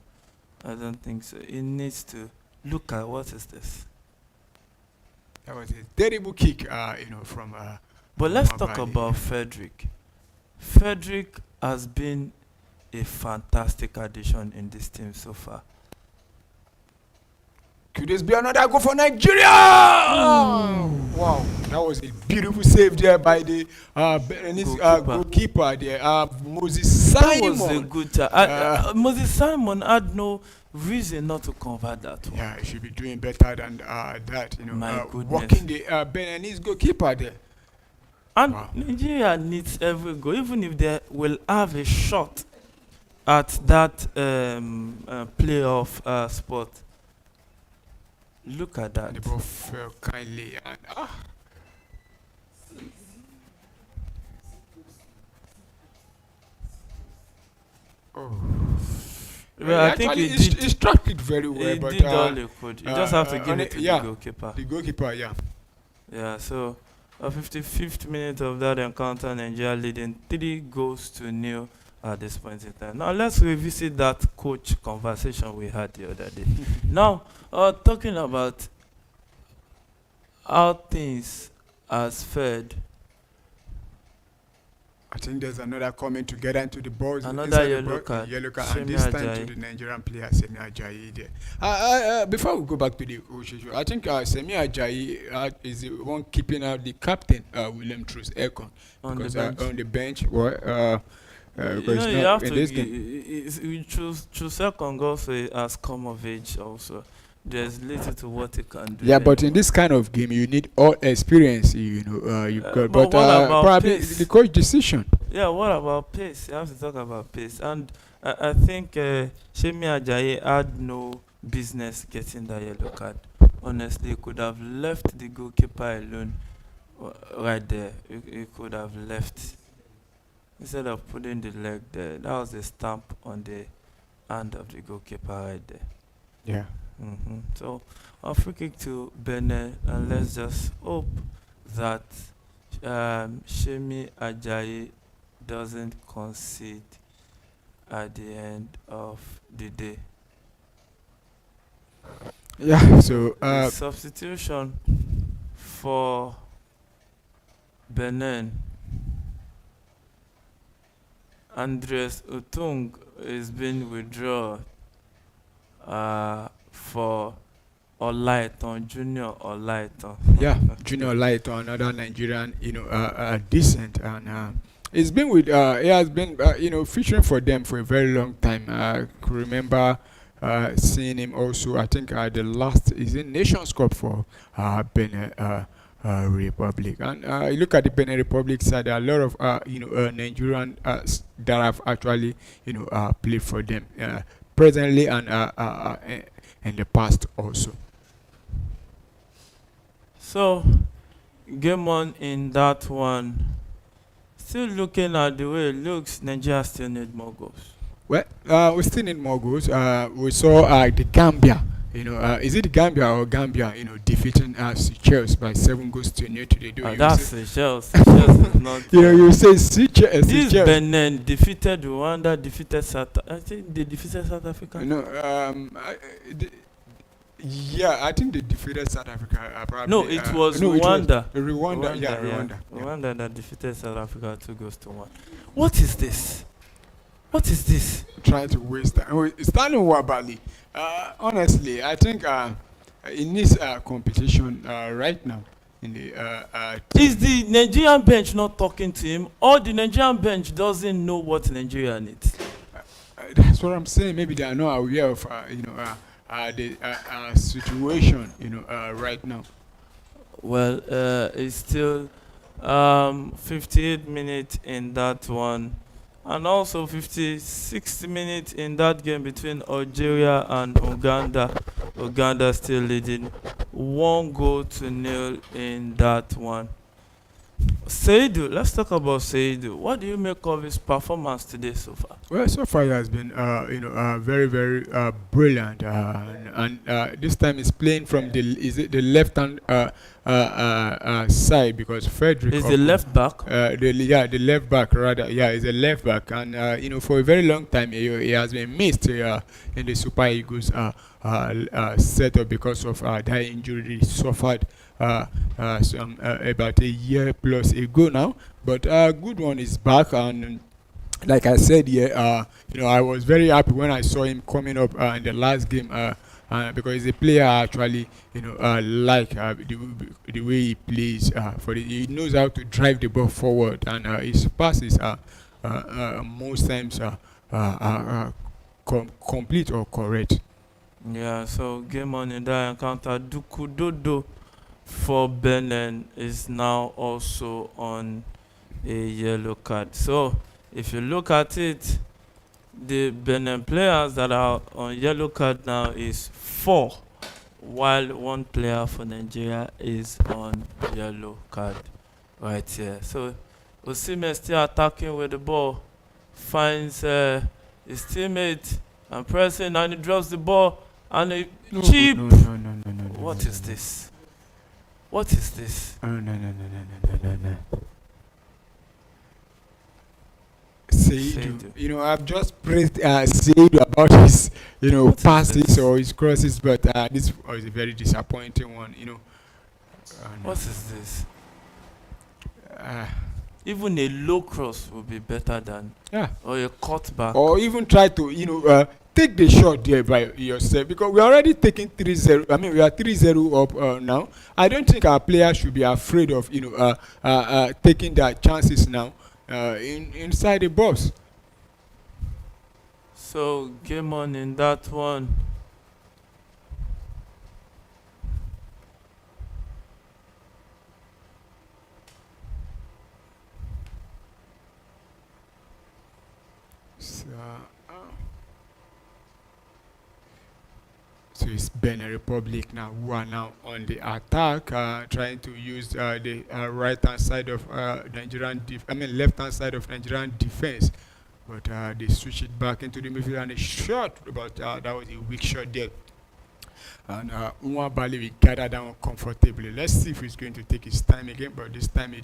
It needs to look at what is this. That was a terrible kick, from. But let's Unwa talk Bali. about Frederick. Frederick has been a fantastic addition in this team so far. Could this be another goal for Nigeria? Wow, that was a beautiful save there by the Beninese goalkeeper there, Moses That Simon. was a good time. Moses Simon had no reason not to convert that one. Yeah, he should be doing better than that. My goodness. Walking the Beninese goalkeeper there. And Wow. Nigeria needs every goal, even if they will have a shot at that playoff spot. Look at that. The ball fell kindly and Well, I think actually, he he struck it very well, He but did all he could. You just have to give on it to yeah. the goalkeeper. the goalkeeper, yeah. Yeah, so a 55th minute of that encounter, Nigeria leading 3 goals to 0 at this point in time. Now let's revisit that coach conversation we had the other day. Now, talking about how things has fared. I think there's another coming to get into the balls. Another inside the yellow ball, card. Yellow card, Semi and this time Ajayi. to the Nigerian player Semi Ajayi there. Before we go back to the coach, I think Semi Ajayi is the one keeping out the captain, William Truss Ekong, On the because bench. on the bench. Because You now have in to this game, we choose Ekong also has come of age also. There's little to what he can do. yeah, but in this kind of game, you need all experience. You've got, but but what about probably pace? the coach decision. Yeah, what about pace? You have to talk about pace. And I think Shemi Ajayi had no business getting that yellow card. Honestly, he could have left the goalkeeper alone right there. He could have left. Instead of putting the leg there, that was a stamp on the hand of the goalkeeper right there. Yeah. So, a free kick to Benin, and let's just hope that Shemi Ajayi doesn't concede at the end of the day. Yeah. So The substitution for Benin, Andres Utung is being withdrawn for Olaitan, Junior Olaitan. yeah, Junior Light, another Nigerian, decent, and he's been with, he has been, featuring for them for a very long time. I could remember seeing him also. I think the last is in Nations Cup for Benin Republic, and you look at the Benin Republic side. There are a lot of Nigerian that have actually played for them presently and in the past also. So, game on in that one. Still looking at the way it looks, Nigeria still need more goals. Well, we still need more goals. We saw the Gambia. Is it Gambia or Gambia? Defeating Seychelles by 7 goals to nil today. That's Seychelles. Seychelles is not. You say Seychelles. This Benin defeated Rwanda, defeated South. I think they defeated South Africa. No, yeah, I think they defeated South Africa. Probably, no, it was Rwanda. Rwanda, yeah, Rwanda. Rwanda that defeated South Africa 2 goals to 1. What is this? What is this? Trying to waste time. Stanley Wabali. Honestly, I think in this competition right now, in the is the Nigerian bench not talking to him, or the Nigerian bench doesn't know what Nigeria needs? That's what I'm saying. Maybe they are not aware of the situation right now. Well, it's still 58 minutes in that one, and also 60 minutes in that game between Algeria and Uganda. Uganda still leading 1 goal to 0 in that one. Seydou, let's talk about Seydou. What do you make of his performance today so far? Well, so far he has been, very, very brilliant, and this time he's playing from the left hand side, because Frederick is the left back. The left back rather. Yeah, he's a left back, and for a very long time he has been missed in the Super Eagles setup because of that injury he suffered about a year plus ago now. But good one is back, and like I said here, I was very happy when I saw him coming up in the last game, because he's a player I actually, like the way he plays. He knows how to drive the ball forward, and his passes are most times complete or correct. Yeah, so game on in that encounter, Dukudodo for Benin is now also on a yellow card. So if you look at it, the Benin players that are on yellow card now is 4, while 1 player for Nigeria is on yellow card right here. So Osimhen still attacking with the ball, finds his teammate and pressing, and he drops the ball, and a cheap. No. What is this? What is this? No. Seydou. I've just praised Seydou about his, passes or his crosses, but this was a very disappointing one. What is this? Even a low cross would be better than, or a cut back, or even try to take the shot there by yourself, because we're already taking 3-0. I mean, we are 3-0 up now. I don't think our players should be afraid of taking their chances now inside the box. So game on in that one. So it's Benin Republic now, who are now on the attack, trying to use the right-hand side of left-hand side of Nigerian defense. But they switch it back into the midfield, and a shot, but that was a weak shot there. And Nwabali will gather down comfortably. Let's see if he's going to take his time again, but this time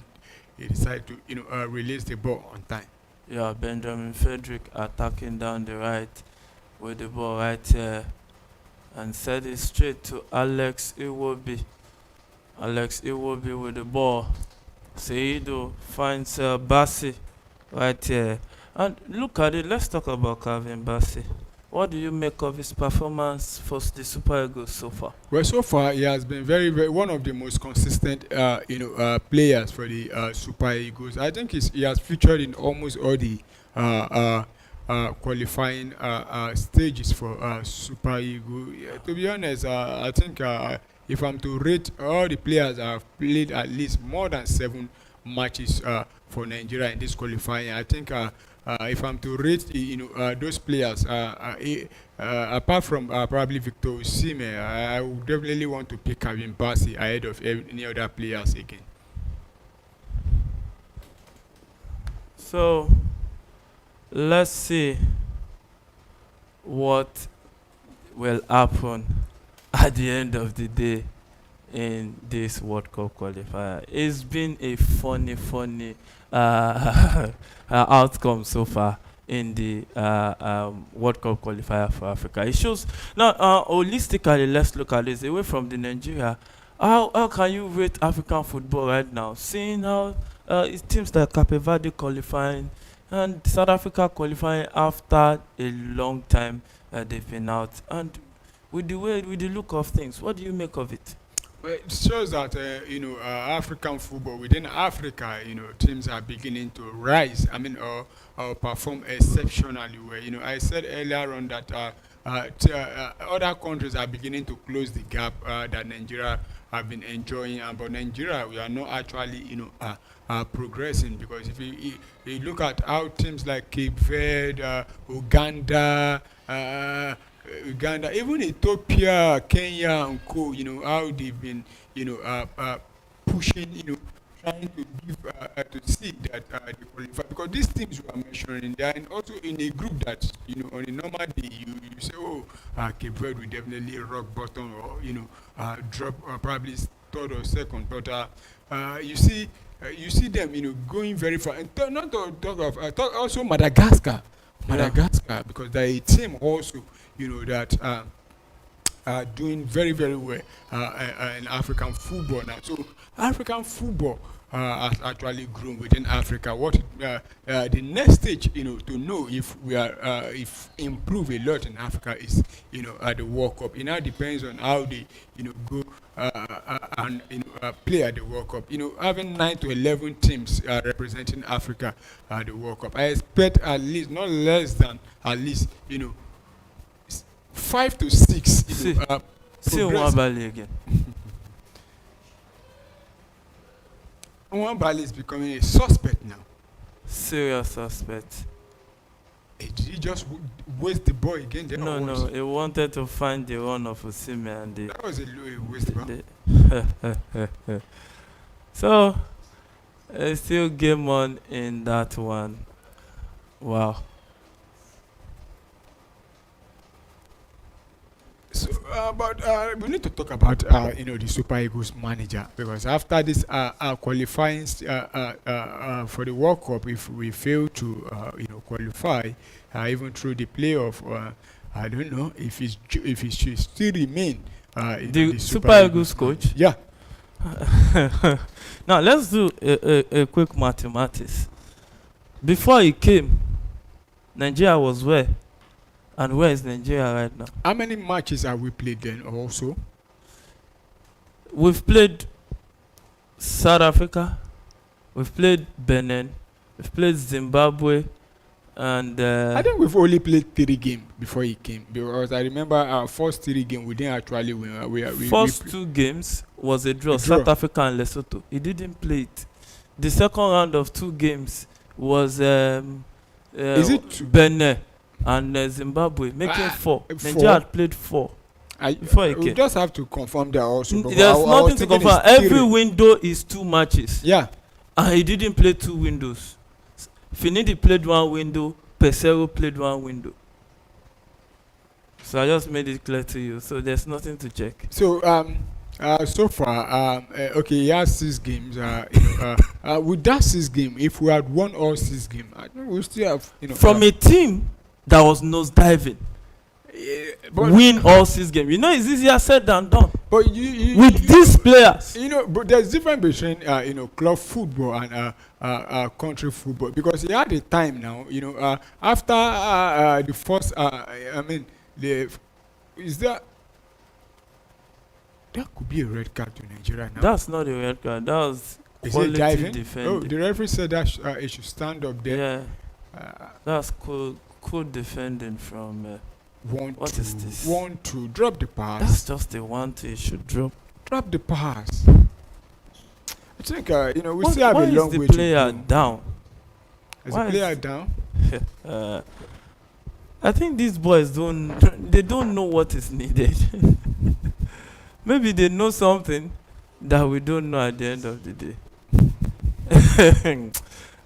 he decided to release the ball on time. Yeah, Benjamin Frederick attacking down the right with the ball right here, and set it straight to Alex Iwobi. Alex Iwobi with the ball. Seydou finds Bassi right here. And look at it, let's talk about Calvin Bassi. What do you make of his performance for the Super Eagles so far? Well, so far he has been very, very one of the most consistent, players for the Super Eagles. I think he has featured in almost all the qualifying stages for Super Eagles. To be honest, I think if I'm to rate all the players that have played at least more than 7 matches for Nigeria in this qualifying, I think if I'm to rate, those players, apart from probably Victor Osimhen, I would definitely want to pick Kevin Bassey ahead of any other players again. So let's see what will happen at the end of the day in this World Cup qualifier. It's been a funny outcome so far in the World Cup qualifier for Africa. It shows now, holistically, let's look at this away from the Nigeria. How can you rate African football right now, seeing how it seems like Cape Verde qualifying and South Africa qualifying after a long time they've been out, and with the look of things, what do you make of it? Well, it shows that African football within Africa, teams are beginning to rise. I mean, or perform exceptionally well. I said earlier on that other countries are beginning to close the gap that Nigeria have been enjoying, but Nigeria, we are not actually progressing, because if you look at how teams like Cape Verde, Uganda, even Ethiopia, Kenya, and co. How they've been, pushing, trying to give to see that they qualify, because these teams we are mentioning, they are also in a group that on a normal day you say, oh, Cape Verde will definitely rock bottom, or drop probably third or second, but you see them going very far, and not to talk of talk also Madagascar, because they're a team also that are doing very well in African football now. So African football has actually grown within Africa. What the next stage, to know if we are if improve a lot in Africa is at the World Cup. It now depends on how they go and play at the World Cup. Having 9 to 11 teams representing Africa at the World Cup, I expect at least not less than at least 5 to 6. See Nwabali again. Nwabali is becoming a suspect now. Serious suspect. Did he just waste the ball again? No, he wanted to find the one of Osimhen, and that was a waste ball. So still game on in that one. Wow. So, but we need to talk about the Super Eagles manager, because after this qualifying for the World Cup, if we fail to qualify even through the playoff, I don't know if he should still remain the Super Eagles coach. Yeah. Now let's do a quick mathematics. Before he came, Nigeria was where? And where is Nigeria right now? How many matches have we played then also? We've played South Africa, we've played Benin, we've played Zimbabwe, and I think we've only played 3 games before he came, because I remember our first 3 games we didn't actually win. First 2 games was a draw, South Africa and Lesotho. He didn't play it. The second round of 2 games was is it Benin and Zimbabwe, making 4. Nigeria had played 4 before he came. We just have to confirm that also. There's nothing to confirm. Every window is 2 matches. Yeah. And he didn't play 2 windows. Finidi played 1 window, Pesero played 1 window. So I just made it clear to you. So there's nothing to check. So so far, okay, he has 6 games. With that 6 games, if we had won all 6 games, I think we still have from a team that was nose diving. Win all 6 games. It's easier said than done. But with these players, but there's difference between club football and country football, because he had a time now. After the first, is that could be a red card to Nigeria now? That's not a red card. That was quality defending. Oh, the referee said that it should stand up there. Yeah, that's cool defending from. 1-2. Is this? 1-2. Drop the pass. That's just the 1-2 you should drop. Drop the pass. I think we still have a long way to go. Why is the player down? Is the player down? uh, I think these boys don't they don't know what is needed. Maybe they know something that we don't know at the end of the day.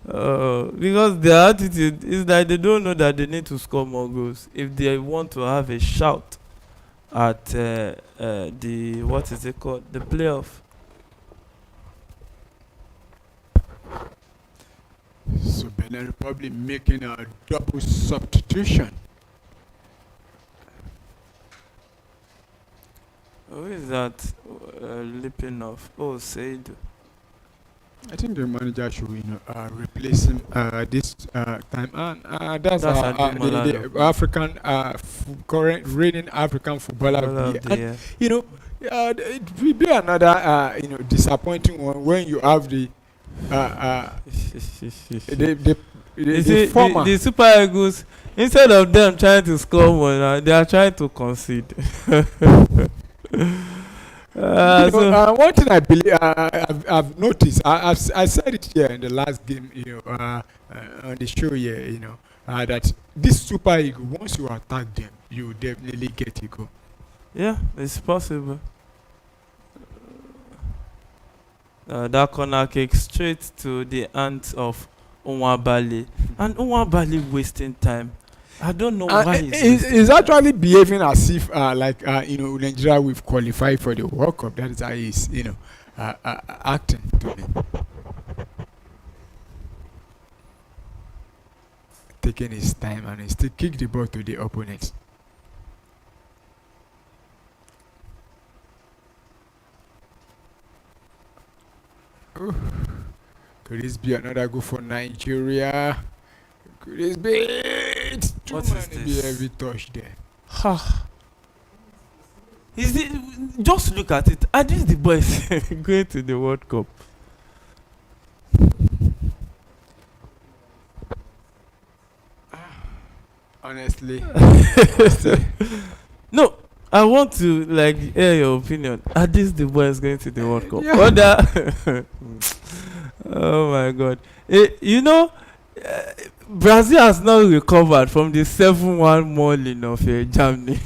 Because their attitude is that they don't know that they need to score more goals if they want to have a shout at the what is it called, the playoff. So Benin Republic making a double substitution. Who is that leaping off? Oh, Said. I think the manager should, replace him this time, and that's That's the African current reigning African footballer of the year. And, it will be another disappointing one when you have the former. The Super Eagles, instead of them trying to score one, they are trying to concede. One thing I believe I've noticed, I said it here in the last game, on the show here, that this Super Eagle, once you attack them, you definitely get a goal. Yeah, it's possible. That corner kick straight to the hands of Onwabali, and Onwabali wasting time. I don't know why he's actually behaving as if Nigeria will qualify for the World Cup. That is how he's acting to me. Taking his time, and he still kick the ball to the opponent. Ooh. Could this be another goal for Nigeria? Could this be it? What is Be this? every touch there. Is it? Just look at it. Are these the boys going to the World Cup? Honestly. No, I want to hear your opinion. Are these the boys going to the World Cup? Yeah. Other oh my God! Brazil has now recovered from the 7-1 mauling of Germany.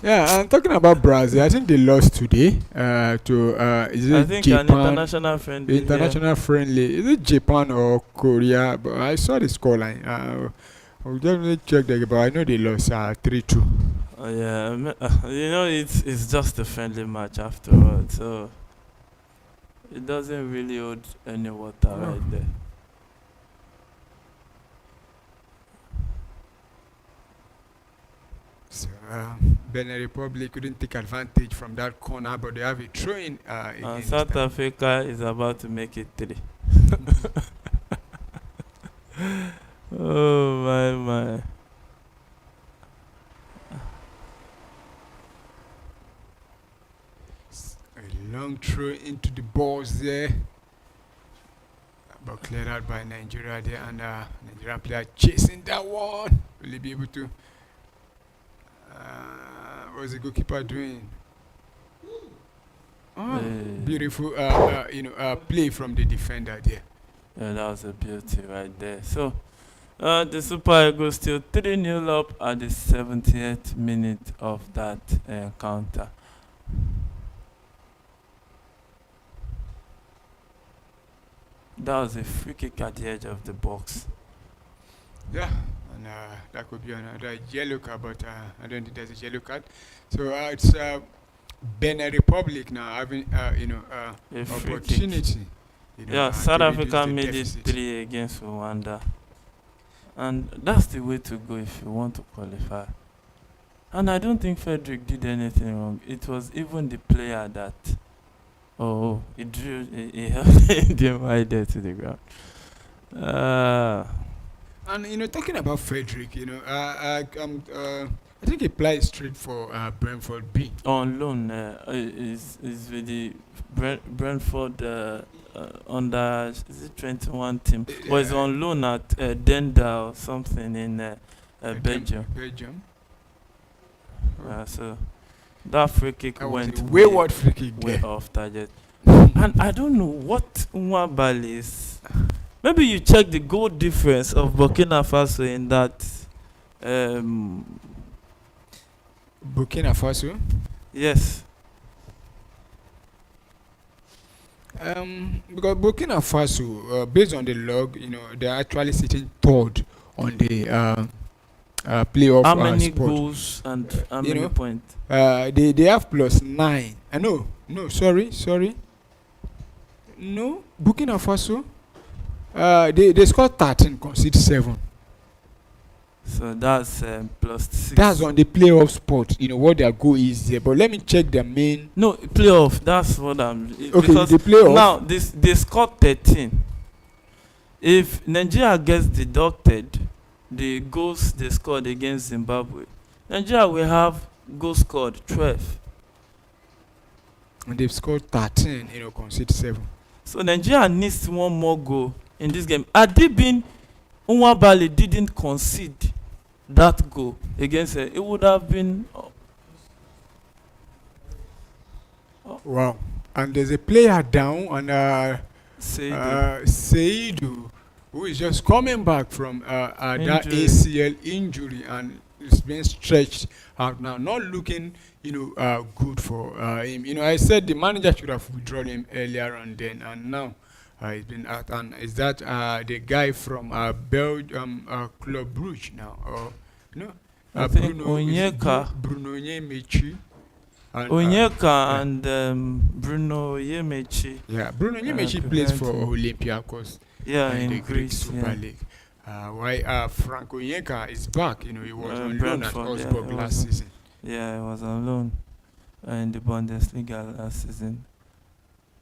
Yeah, I'm talking about Brazil. I think they lost today to is it I think Japan? an international friendly. International friendly. Is it Japan or Korea? But I saw the scoreline. I'll definitely check that, but I know they lost 3-2. Oh yeah, it's just a friendly match afterwards, so it doesn't really hold any water right there. So Benin Republic couldn't take advantage from that corner, but they have a throw-in. And South Africa is about to make it 3. Oh my. A long throw into the balls there, but cleared out by Nigeria there, and Nigerian player chasing that one. Will he be able to? What's the goalkeeper doing? Beautiful, play from the defender there. Yeah, that was a beauty right there. So, the Super Eagles still 3-0 up at the 70th minute of that encounter. That was a free kick at the edge of the box. Yeah, and that could be another yellow card, but I don't think there's a yellow card. So it's Benin Republic now having A free opportunity. South to Africa reduce the made deficit. it 3 against Rwanda. And that's the way to go if you want to qualify. And I don't think Frederick did anything wrong. It was even the player that, he drew, he held him right there to the ground. And talking about Frederick, I think he played straight for Brentford B. On loan, is with the Brentford under, is it 21 team? But he's on loan at Denda or something in Belgium. So that free kick That was went a wayward free kick way there. off target. And I don't know what Nwabali Maybe you check the goal difference of Burkina Faso in that. Burkina Faso. Yes. Because Burkina Faso, based on the log, they're actually sitting third on the playoff How many spot. goals and how you many know, points? They have +9. No, sorry. No, Burkina Faso. They scored 13, concede 7. So that's +6. That's on the playoff spot. What their goal is there. But let me check the main. No, playoff. That's what I'm. Okay, Because the playoff. now they scored 13. If Nigeria gets deducted the goals they scored against Zimbabwe, Nigeria will have goals scored 12. And they've scored 13, concede 7. So Nigeria needs one more goal in this game. Had it been Nwabali didn't concede that goal against her, it would have been. Wow. And there's a player down, and Seidu, who is just coming back from that Injury. ACL injury, and it's been stretched out now. Not looking, good for him. I said the manager should have withdrawn him earlier on then, and now he's been out. And is that the guy from Belgium, Club Brugge now? Or no? I think Onyeka. Bruno Onyemaechi. Onyeka and Bruno Yemechi. Yeah, Bruno Onyemaechi plays for Olympiacos. Yeah, in the in Greek Greece. Super Yeah. League. Why Frank Onyeka is back. He was on loan at Brentford, Augsburg he last was season. Yeah, he was on loan in the Bundesliga last season.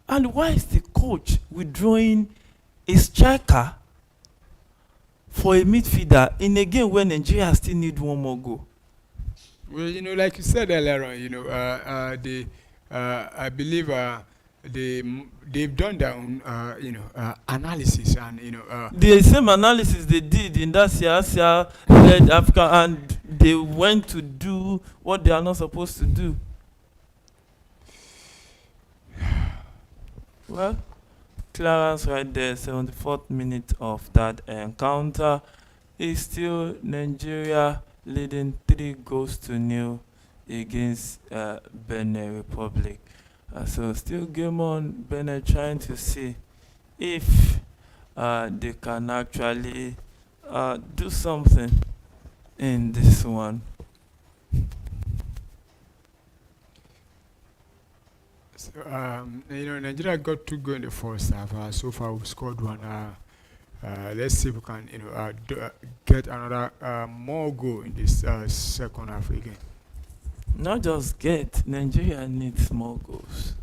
And why is the coach withdrawing a striker for a midfielder in a game where Nigeria still need one more goal? Well, like you said earlier on, I believe they've done their own, analysis, and The same analysis they did in that Asia-led Africa, and they went to do what they are not supposed to do. Well, clearance right there, 74th minute of that encounter. Is still Nigeria leading 3-0 against Benin Republic. So still game on. Benin trying to see if they can actually do something in this one. So, Nigeria got 2 goals in the first half. So far, we've scored 1. Let's see if we can, get another more goal in this second half again. Not just get, Nigeria needs more goals.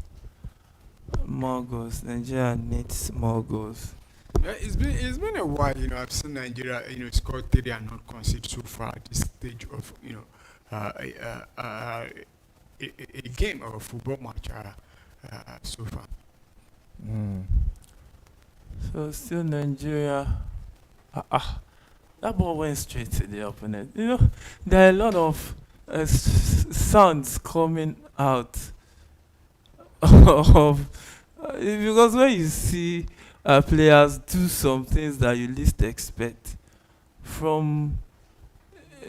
More goals. Nigeria needs more goals. It's been a while. I've seen Nigeria, score 3 and not concede so far at this stage of, a game or a football match so far. So still Nigeria. That ball went straight to the opponent. There are a lot of sounds coming out of because when you see players do some things that you least expect from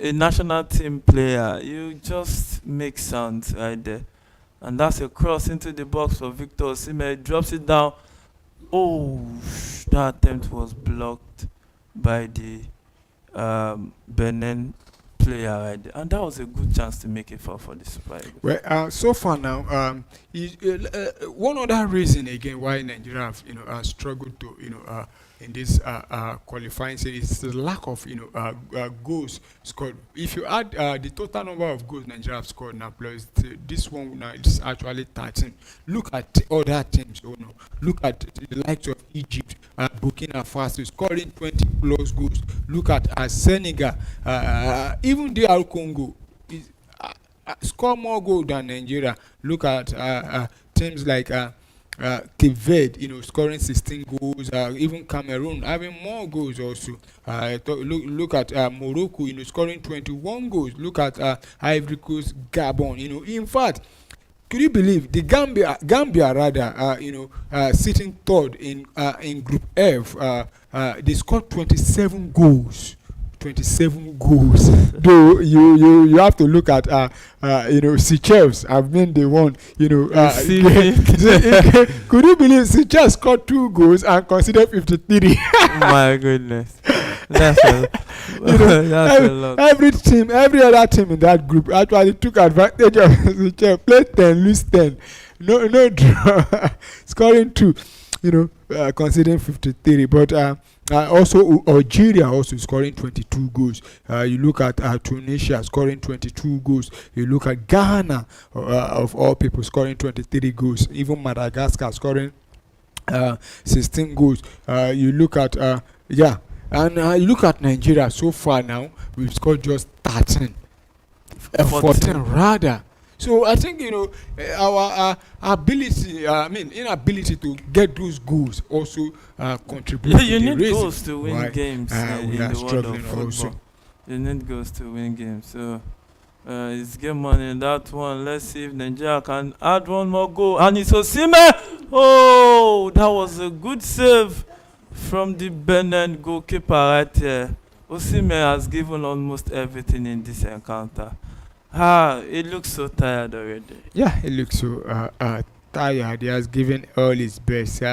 a national team player, you just make sounds right there. And that's a cross into the box for Victor Osimhen. Drops it down. Oh, that attempt was blocked by the Benin player right there. And that was a good chance to make it for the Super Eagles. Well, so far now, one other reason again why Nigeria have struggled to in this qualifying series is the lack of goals scored. If you add the total number of goals Nigeria have scored now plus this one now, it's actually 13. Look at other teams. Look at the likes of Egypt, Burkina Faso scoring 20 plus goals. Look at Senegal, even DR Congo is score more goals than Nigeria. Look at teams like Cape Verde, scoring 16 goals. Even Cameroon having more goals also. Look at Morocco, scoring 21 goals. Look at Ivory Coast, Gabon. In fact, could you believe the Gambia rather, sitting third in Group F, they scored 27 goals. 27 goals. Though you have to look at Seychelles. I've been the one. Could you believe Seychelles scored 2 goals and considered 53? My goodness. That's a, that's a lot. Every other team in that group actually took advantage of Seychelles. Played 10, lose 10. No draw. Scoring 2. Considering 53. But also Algeria also scoring 22 goals. You look at Tunisia scoring 22 goals. You look at Ghana, of all people, scoring 23 goals. Even Madagascar scoring 16 goals. You look at you look at Nigeria so far now, we've scored just 13. 14 rather. So I think our ability, inability to get those goals also contribute. You to need the reason goals to win why, games we in are the world of struggling football. also. You need goals to win games. So it's game money in that one. Let's see if Nigeria can add one more goal. And it's Osimhen. Oh, that was a good save from the Benin goalkeeper right here. Osimhen has given almost everything in this encounter. It looks so tired already. Yeah, he looks so tired. He has given all his best.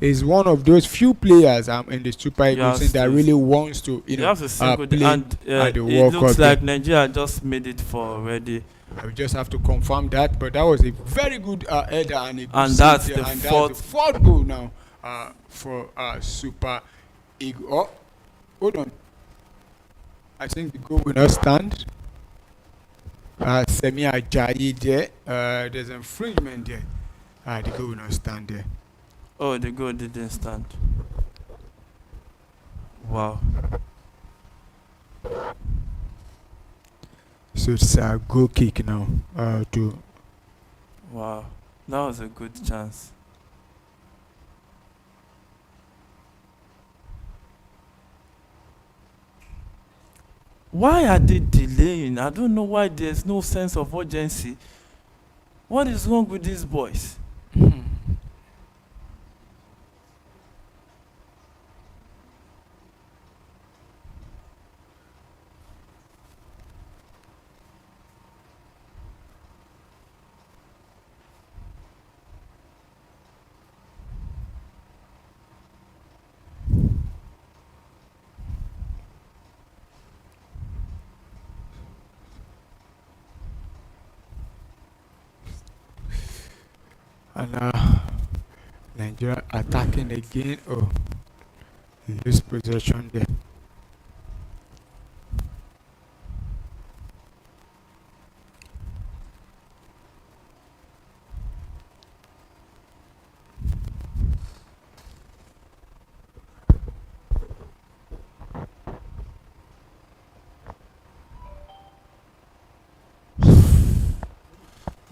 He's one of those few players in the Super Eagles that really wants to You have to sing with play and at the it World looks Cup. like Nigeria just made it for already. We just have to confirm that. But that was a very good header and a good And save that's there. the And fourth- that's the fourth goal now for Super Eagles. Oh, hold on. I think the goal will not stand. Semi Ajayi there. There's infringement there. The goal will not stand there. Oh, the goal didn't stand. Wow. So it's a goal kick now. Wow. That was a good chance. Why are they delaying? I don't know why there's no sense of urgency. What is wrong with these boys? And Nigeria attacking again. Oh, lose possession there.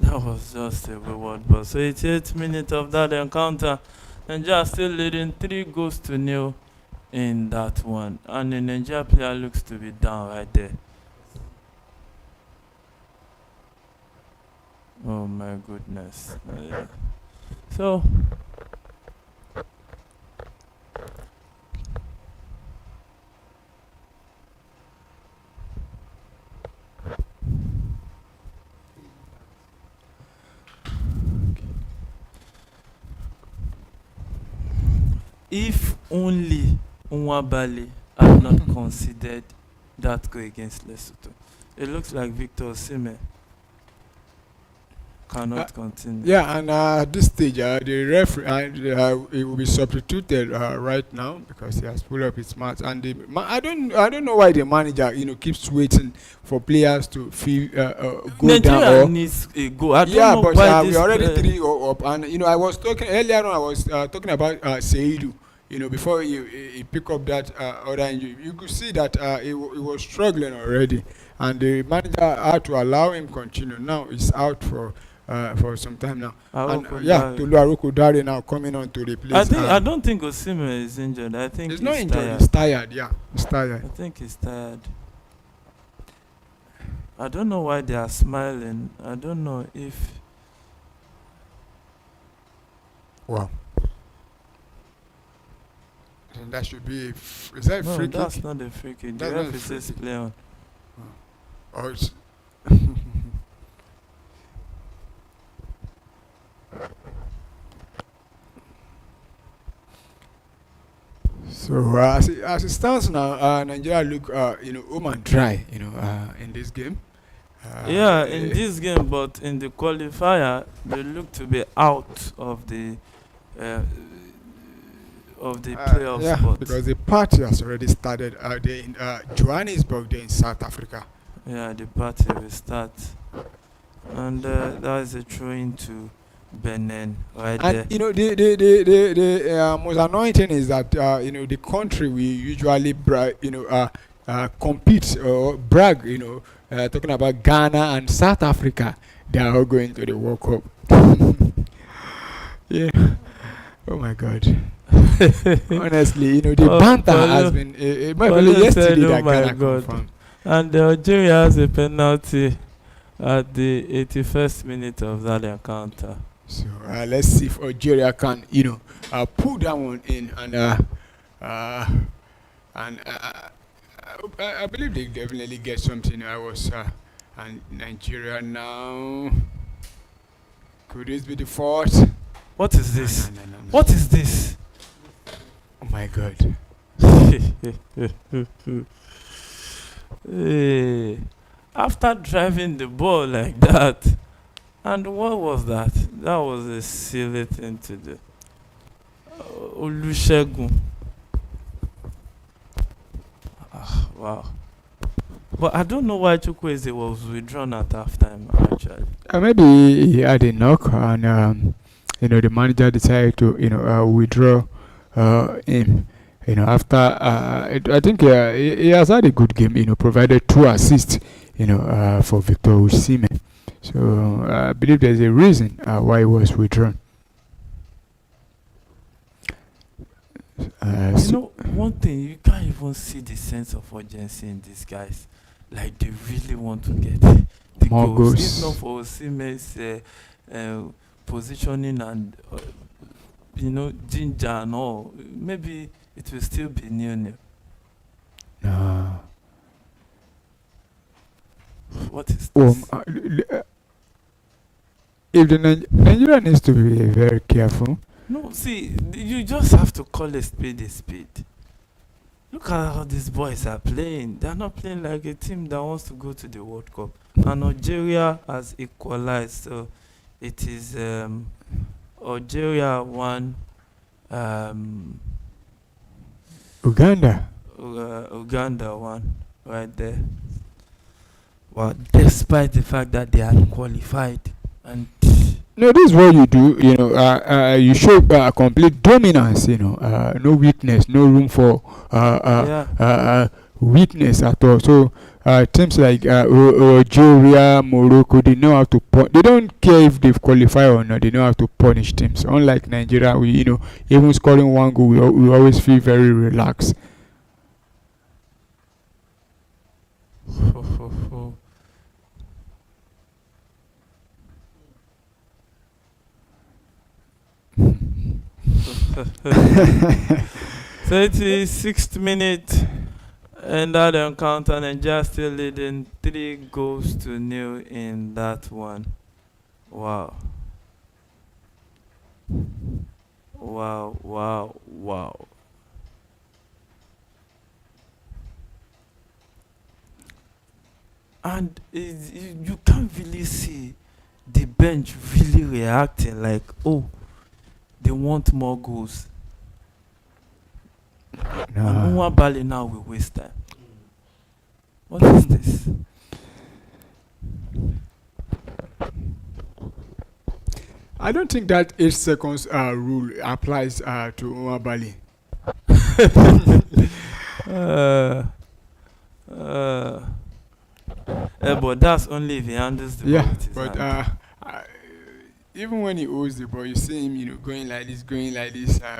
That was just a reward. But so 88 minutes of that encounter. Nigeria still leading 3-0 in that one. And the Nigeria player looks to be down right there. Oh my goodness. So if only Nwabali had not considered that goal against Lesotho, it looks like Victor Osimhen cannot continue. Yeah, and at this stage, the referee he will be substituted right now because he has pulled up his match. And I don't know why the manager keeps waiting for players to feel go Nigeria down. needs a goal. I don't know But why we this already player- 3 up, and I was talking earlier on. I was talking about Seidu. Before he pick up that other injury, you could see that he was struggling already, and the manager had to allow him continue. Now he's out for some time now. And, Tolu Aroko now coming on to replace. I don't think Osimhen is injured. I think he's he's not injured. tired. He's tired. Yeah, he's tired. I think he's tired. I don't know why they are smiling. I don't know if Wow. And that should be is that a No, free that's kick? not a free kick. The That's not a ref free says kick. play on. Or it's so as it stands now, Nigeria look home and dry, in this game. Yeah, in this game, but in the qualifier, they look to be out uh, of the playoff yeah, spot. because the party has already started. They're in Johannesburg, they're in South Africa. Yeah, the party will start, and that is a throw into Benin right there. And the most annoying thing is that the country we usually compete or brag, talking about Ghana and South Africa, they are all going to the World Cup. Yeah. Oh my God. Honestly, the banter has been. Yesterday said, that "Oh my Ghana God." confirmed. And Algeria has a penalty at the 81st minute of that encounter. So let's see if Algeria can, pull that one in, and I believe they definitely get something. And Nigeria now. Could this be the fourth? What is this? No. What is this? Oh my God. Hey, after driving the ball like that, and what was that? That was a silly thing to do. Olusegun. Wow. But I don't know why Chukwueze was withdrawn at halftime, actually. Maybe he had a knock, and the manager decided to withdraw him. After I think he has had a good game. Provided 2 assists. For Victor Osimhen. So I believe there's a reason why he was withdrawn. One thing, you can't even see the sense of urgency in these guys. Like, they really want to get the More goals. goals. If not for Osimhen's positioning and, ginger and all, maybe it will still be 0-0. No. What is this? If the Nigeria needs to be very careful. No, see, you just have to call a spade a spade. Look at how these boys are playing. They're not playing like a team that wants to go to the World Cup. And Algeria has equalized, so it is Algeria 1, Uganda. Uganda 1, right there. Well, despite the fact that they had qualified, and No, this is what you do. You show complete dominance. No weakness, no room for weakness at all. So teams like Algeria, Morocco, they know how to they don't care if they've qualified or not. They know how to punish teams. Unlike Nigeria, we even scoring 1 goal, we always feel very relaxed. So it's the 6th minute, and that encounter, Nigeria still leading 3-0 in that one. Wow. And you can't really see the bench really reacting like, oh, they want more goals. And Nwabali now will waste time. What is this? I don't think that 8 seconds rule applies to Nwabali. But that's only if he handles the ball Yeah, with his but hand. even when he holds the ball, you see him, going like this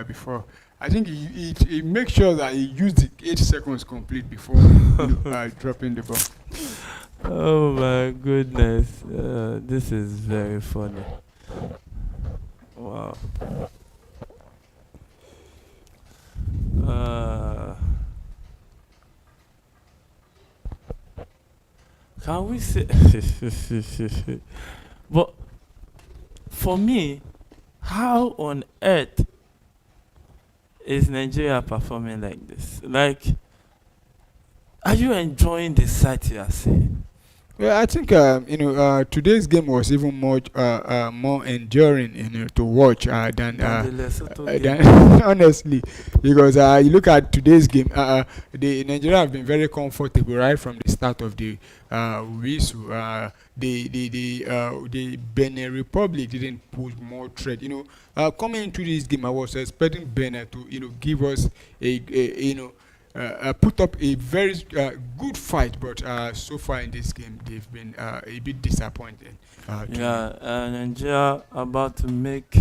before. I think he makes sure that he used the 8 seconds complete before dropping the ball. Oh my goodness, this is very funny. Wow. Can we say? But for me, how on earth is Nigeria performing like this? Like, are you enjoying the sight you are seeing? Well, I think today's game was even more enduring, to watch than Than the Lesotho game. than honestly, because you look at today's game. The Nigeria have been very comfortable right from the start of the whistle. The Benin Republic didn't put more threat. Coming into this game, I was expecting Benin to give us put up a very good fight, but so far in this game they've been a bit disappointing. To me. Yeah, Nigeria about to make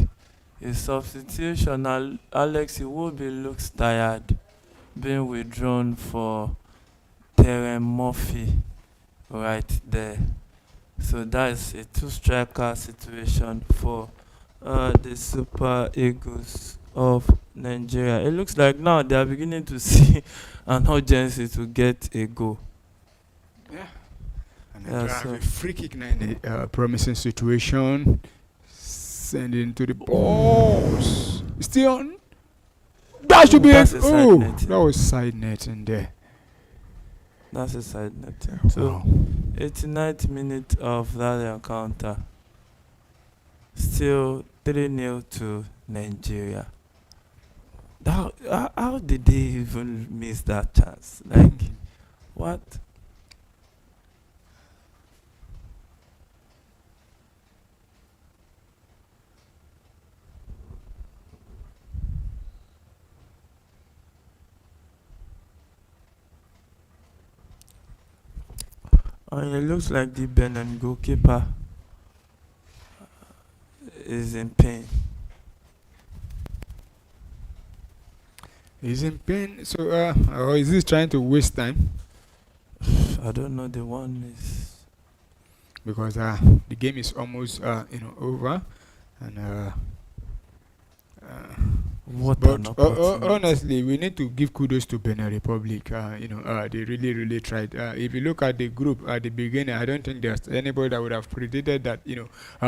a substitution. Alex Iwobi looks tired, being withdrawn for Terence Murphy right there. So that's a two-striker situation for the Super Eagles of Nigeria. It looks like now they are beginning to see an urgency to get a goal. Yeah. And Yeah, Nigeria have so a free kick now in a promising situation. Sending to the balls. Still on. That should be that's it. a side Oh, net. that was side net in there. That's a side note. So Wow. 89th minute of that encounter. Still 3-0 to Nigeria. How did they even miss that chance? Like, what? And it looks like the Benin goalkeeper is in pain. He's in pain. So, or is he trying to waste time? I don't know. The one is. Because the game is almost over, and What but an opportunity. honestly, we need to give kudos to Benin Republic. They really, really tried. If you look at the group at the beginning, I don't think there's anybody that would have predicted that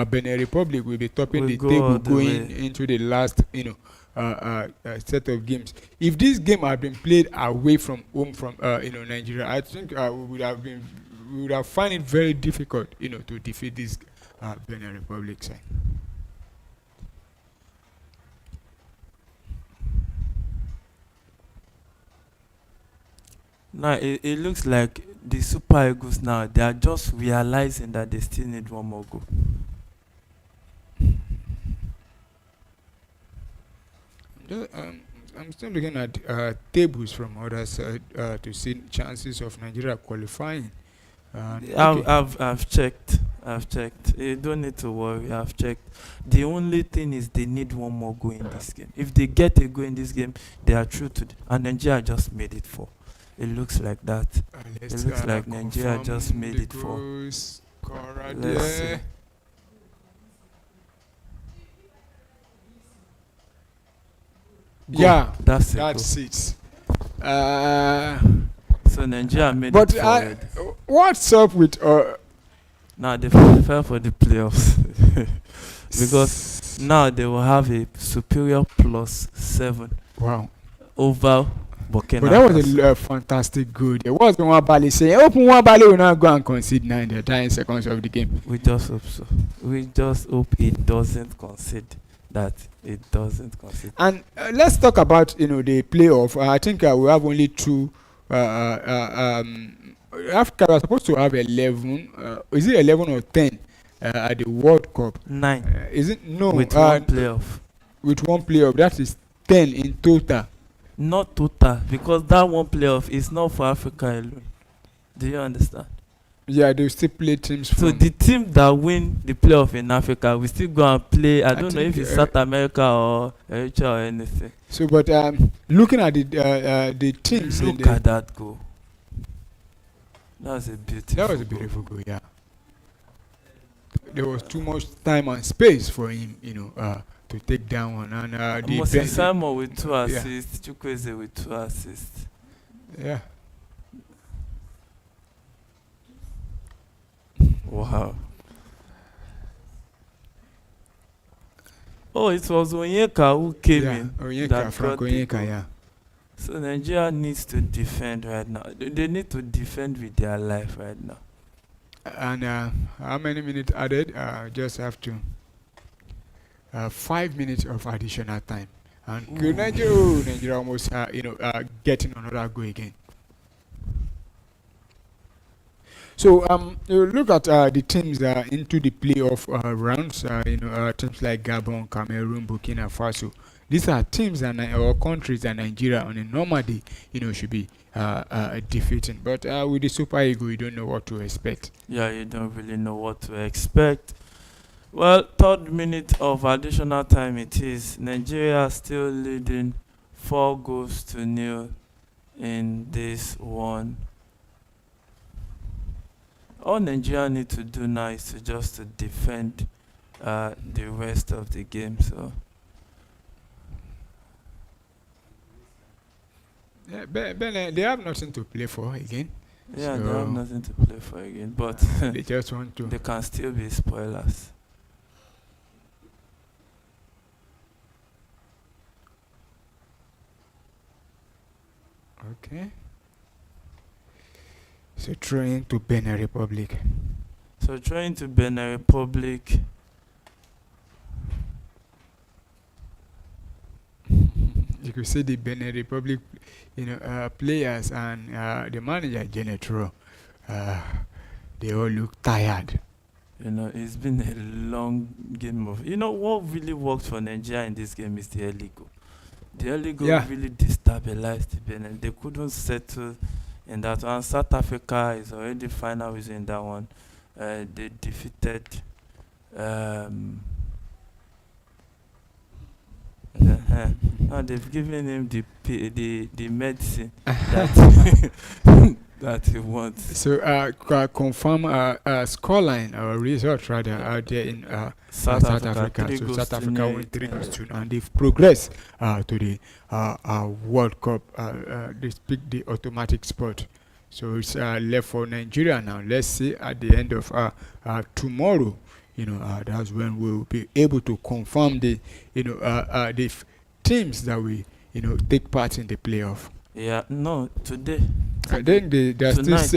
Benin Republic will be topping Will the go table all the going way. into the last set of games. If this game had been played away from home from Nigeria, I think we would have found it very difficult to defeat this Benin Republic side. Now it looks like the Super Eagles now they are just realizing that they still need one more goal. I'm still looking at tables from others to see chances of Nigeria qualifying. Okay. I've checked. I've checked. You don't need to worry. I've checked. The only thing is they need one more goal in this game. If they get a goal in this game, they are through to. And Nigeria just made it 4. It looks like that. Let's It looks like Nigeria just confirm made the it 4. goals. Scorer Let's see. there. Goal. Yeah, That's it. that's it. Uh, So Nigeria made but it forward. what's up with Now they qualify for the playoffs because now they will have a superior +7 wow? over Burkina But that was Faso. a fantastic goal. There was one Bali saying, "Open one Bali will not go and concede now in the dying seconds of the game." We just hope so. We just hope it doesn't concede. That it doesn't concede. And let's talk about the playoff. I think we have only two. Africa was supposed to have 11. Is it 11 or 10 at the World Cup? 9 Is it no? with one playoff. With one playoff, that is 10 in total. Not total because that one playoff is not for Africa alone. Do you understand? Yeah, they will still play teams So from. the team that win the playoff in Africa will still go and play. I don't know think, if it's South America or Eritrea or anything. So, but looking at the teams, in Look the, at that goal. That was a beautiful. that was a beautiful goal. Yeah, there was too much time and space for him, to take down one. And Moses Simon with 2 yeah. assists, Chukwueze with 2 assists. Yeah. Yeah. Wow. Oh, it was Onyeka who came Yeah, in Onyeka, that Frank got the Onyeka, goal. yeah. So Nigeria needs to defend right now. They need to defend with their life right now. And how many minutes added? Just have to 5 minutes of additional time. And Ooh. Nigeria almost getting another goal again. So you look at the teams into the playoff rounds. Teams like Gabon, Cameroon, Burkina Faso. These are teams or countries that Nigeria on a normal day, should be defeating. But with the Super Eagles, you don't know what to expect. Yeah, you don't really know what to expect. Well, third minute of additional time it is. Nigeria still leading 4-0 in this one. All Nigeria need to do now is to just to defend the rest of the game. So Yeah, Benin, they have nothing to play for again. yeah, they So- have nothing to play for again, but They just want to. they can still be spoilers. Okay. So throwing to Benin Republic. So trying to Benin Republic. You could see the Benin Republic, players and the manager Genetro. They all look tired. It's been a long game of. What really worked for Nigeria in this game is the early goal. The early goal Yeah. really destabilized the Benin. They couldn't settle in that one. South Africa is already final within that one. They defeated. Now they've given him the medicine that that he wants. So confirm scoreline or result rather out there in South South Africa. Africa. Three So goals South to Africa nil. won 3-2, and they've progressed to the World Cup. They speak the automatic spot. So it's left for Nigeria now. Let's see at the end of tomorrow. That's when we'll be able to confirm the teams that we take part in the playoff. Yeah, no, today. And then they are still Tonight.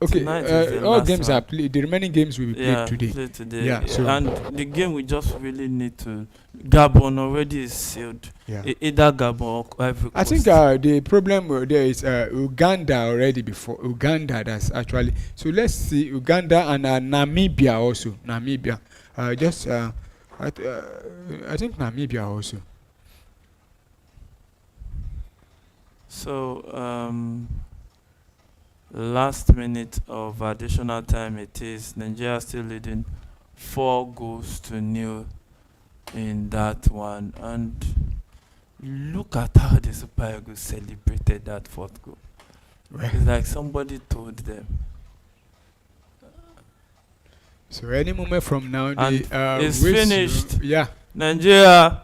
okay. Tonight is the All last games one. are played. The remaining games will be played today. Play today. Yeah, so- And the game we just really need to. Gabon already is sealed. Yeah. Either Gabon or Ivory I think Coast. the problem there is Uganda already before. Uganda, that's actually. So let's see Uganda and Namibia also. Namibia. I think Namibia also. So, last minute of additional time it is. Nigeria still leading 4-0 in that one. And look at how the Super Eagles celebrated that fourth goal. It's like somebody told them. So any moment from now, And it's whistle- finished. Yeah. Nigeria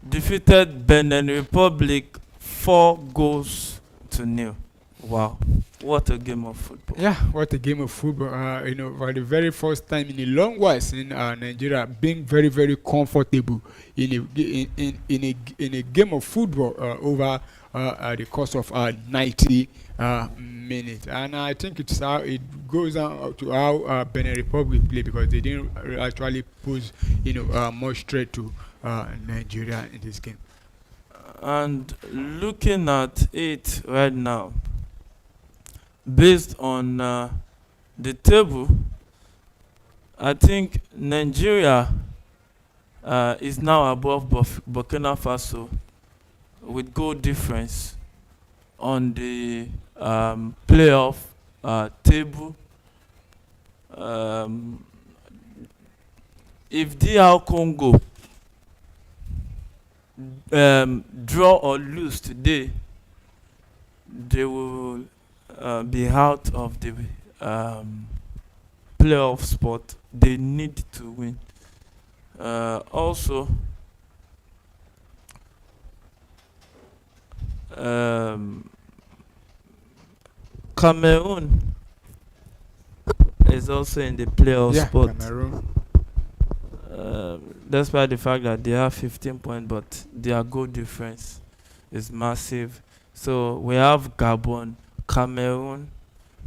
defeated Benin Republic 4-0. Wow. What a game of football. Yeah, what a game of football. For the very first time in a long while in Nigeria being very, very comfortable in a game of football over the course of 90 minutes. And I think it's how it goes down to how Benin Republic play, because they didn't actually pose much threat to Nigeria in this game. And looking at it right now, based on the table, I think Nigeria is now above Burkina Faso with goal difference on the playoff table. If DR Congo draw or lose today, they will be out of the playoff spot. They need to win. Also, Cameroon is also in the playoff Yeah, spot. Cameroon. Despite the fact that they have 15 points, but their goal difference is massive. So we have Gabon, Cameroon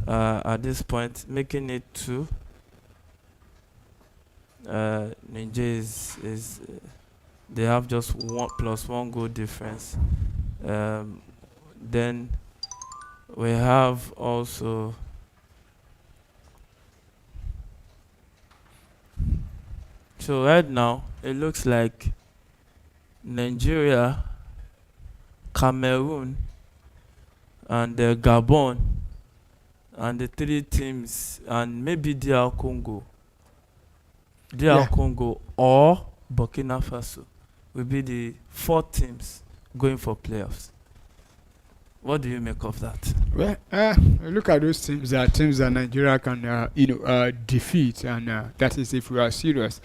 at this point, making it 2. Niger is they have just 1+1 goal difference. Then we have also so right now it looks like Nigeria, Cameroon, and Gabon, and the 3 teams, and maybe DR Congo. Yeah. Congo or Burkina Faso will be the 4 teams going for playoffs. What do you make of that? Well, look at those teams. Teams that Nigeria can, defeat, and that is if we are serious,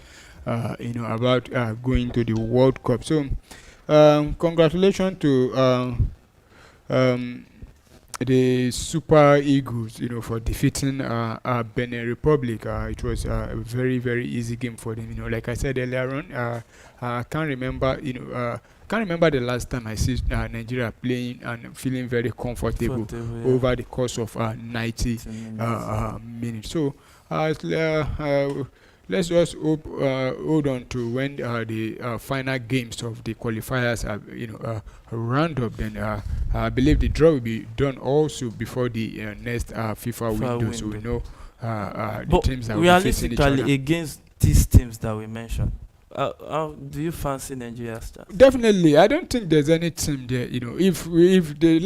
about going to the World Cup. So, congratulations to the Super Eagles, for defeating Benin Republic. It was a very, very easy game for them. Like I said earlier on, I can't remember, the last time I see Nigeria playing and feeling very comfortable over the course of 90 minutes. So let's just hold on to when the final games of the qualifiers are round up. Then I believe the draw will be done also before the next FIFA window. So we know the teams that will be facing each other. Realistically, against these teams that we mentioned, how do you fancy Nigeria's chance? Definitely, I don't think there's any team there. If they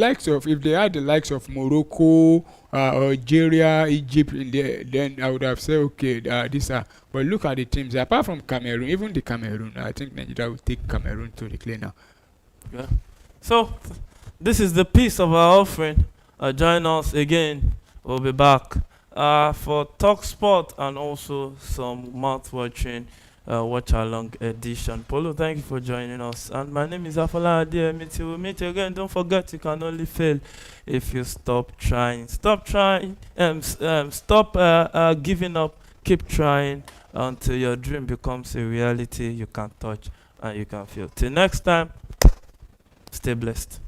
had the likes of Morocco, Algeria, Egypt in there, then I would have said okay, these are. But look at the teams apart from Cameroon. Even the Cameroon, I think Nigeria will take Cameroon to the clear now. Yeah. So this is the piece of our offering. Join us again. We'll be back for Talk Sport and also some mouth-watering Watchalong edition. Polo, thank you for joining us. And my name is Afola Adeyemi. We'll meet you again. Don't forget, you can only fail if you stop trying. Stop trying. Stop giving up. Keep trying until your dream becomes a reality you can touch and you can feel. Till next time, stay blessed.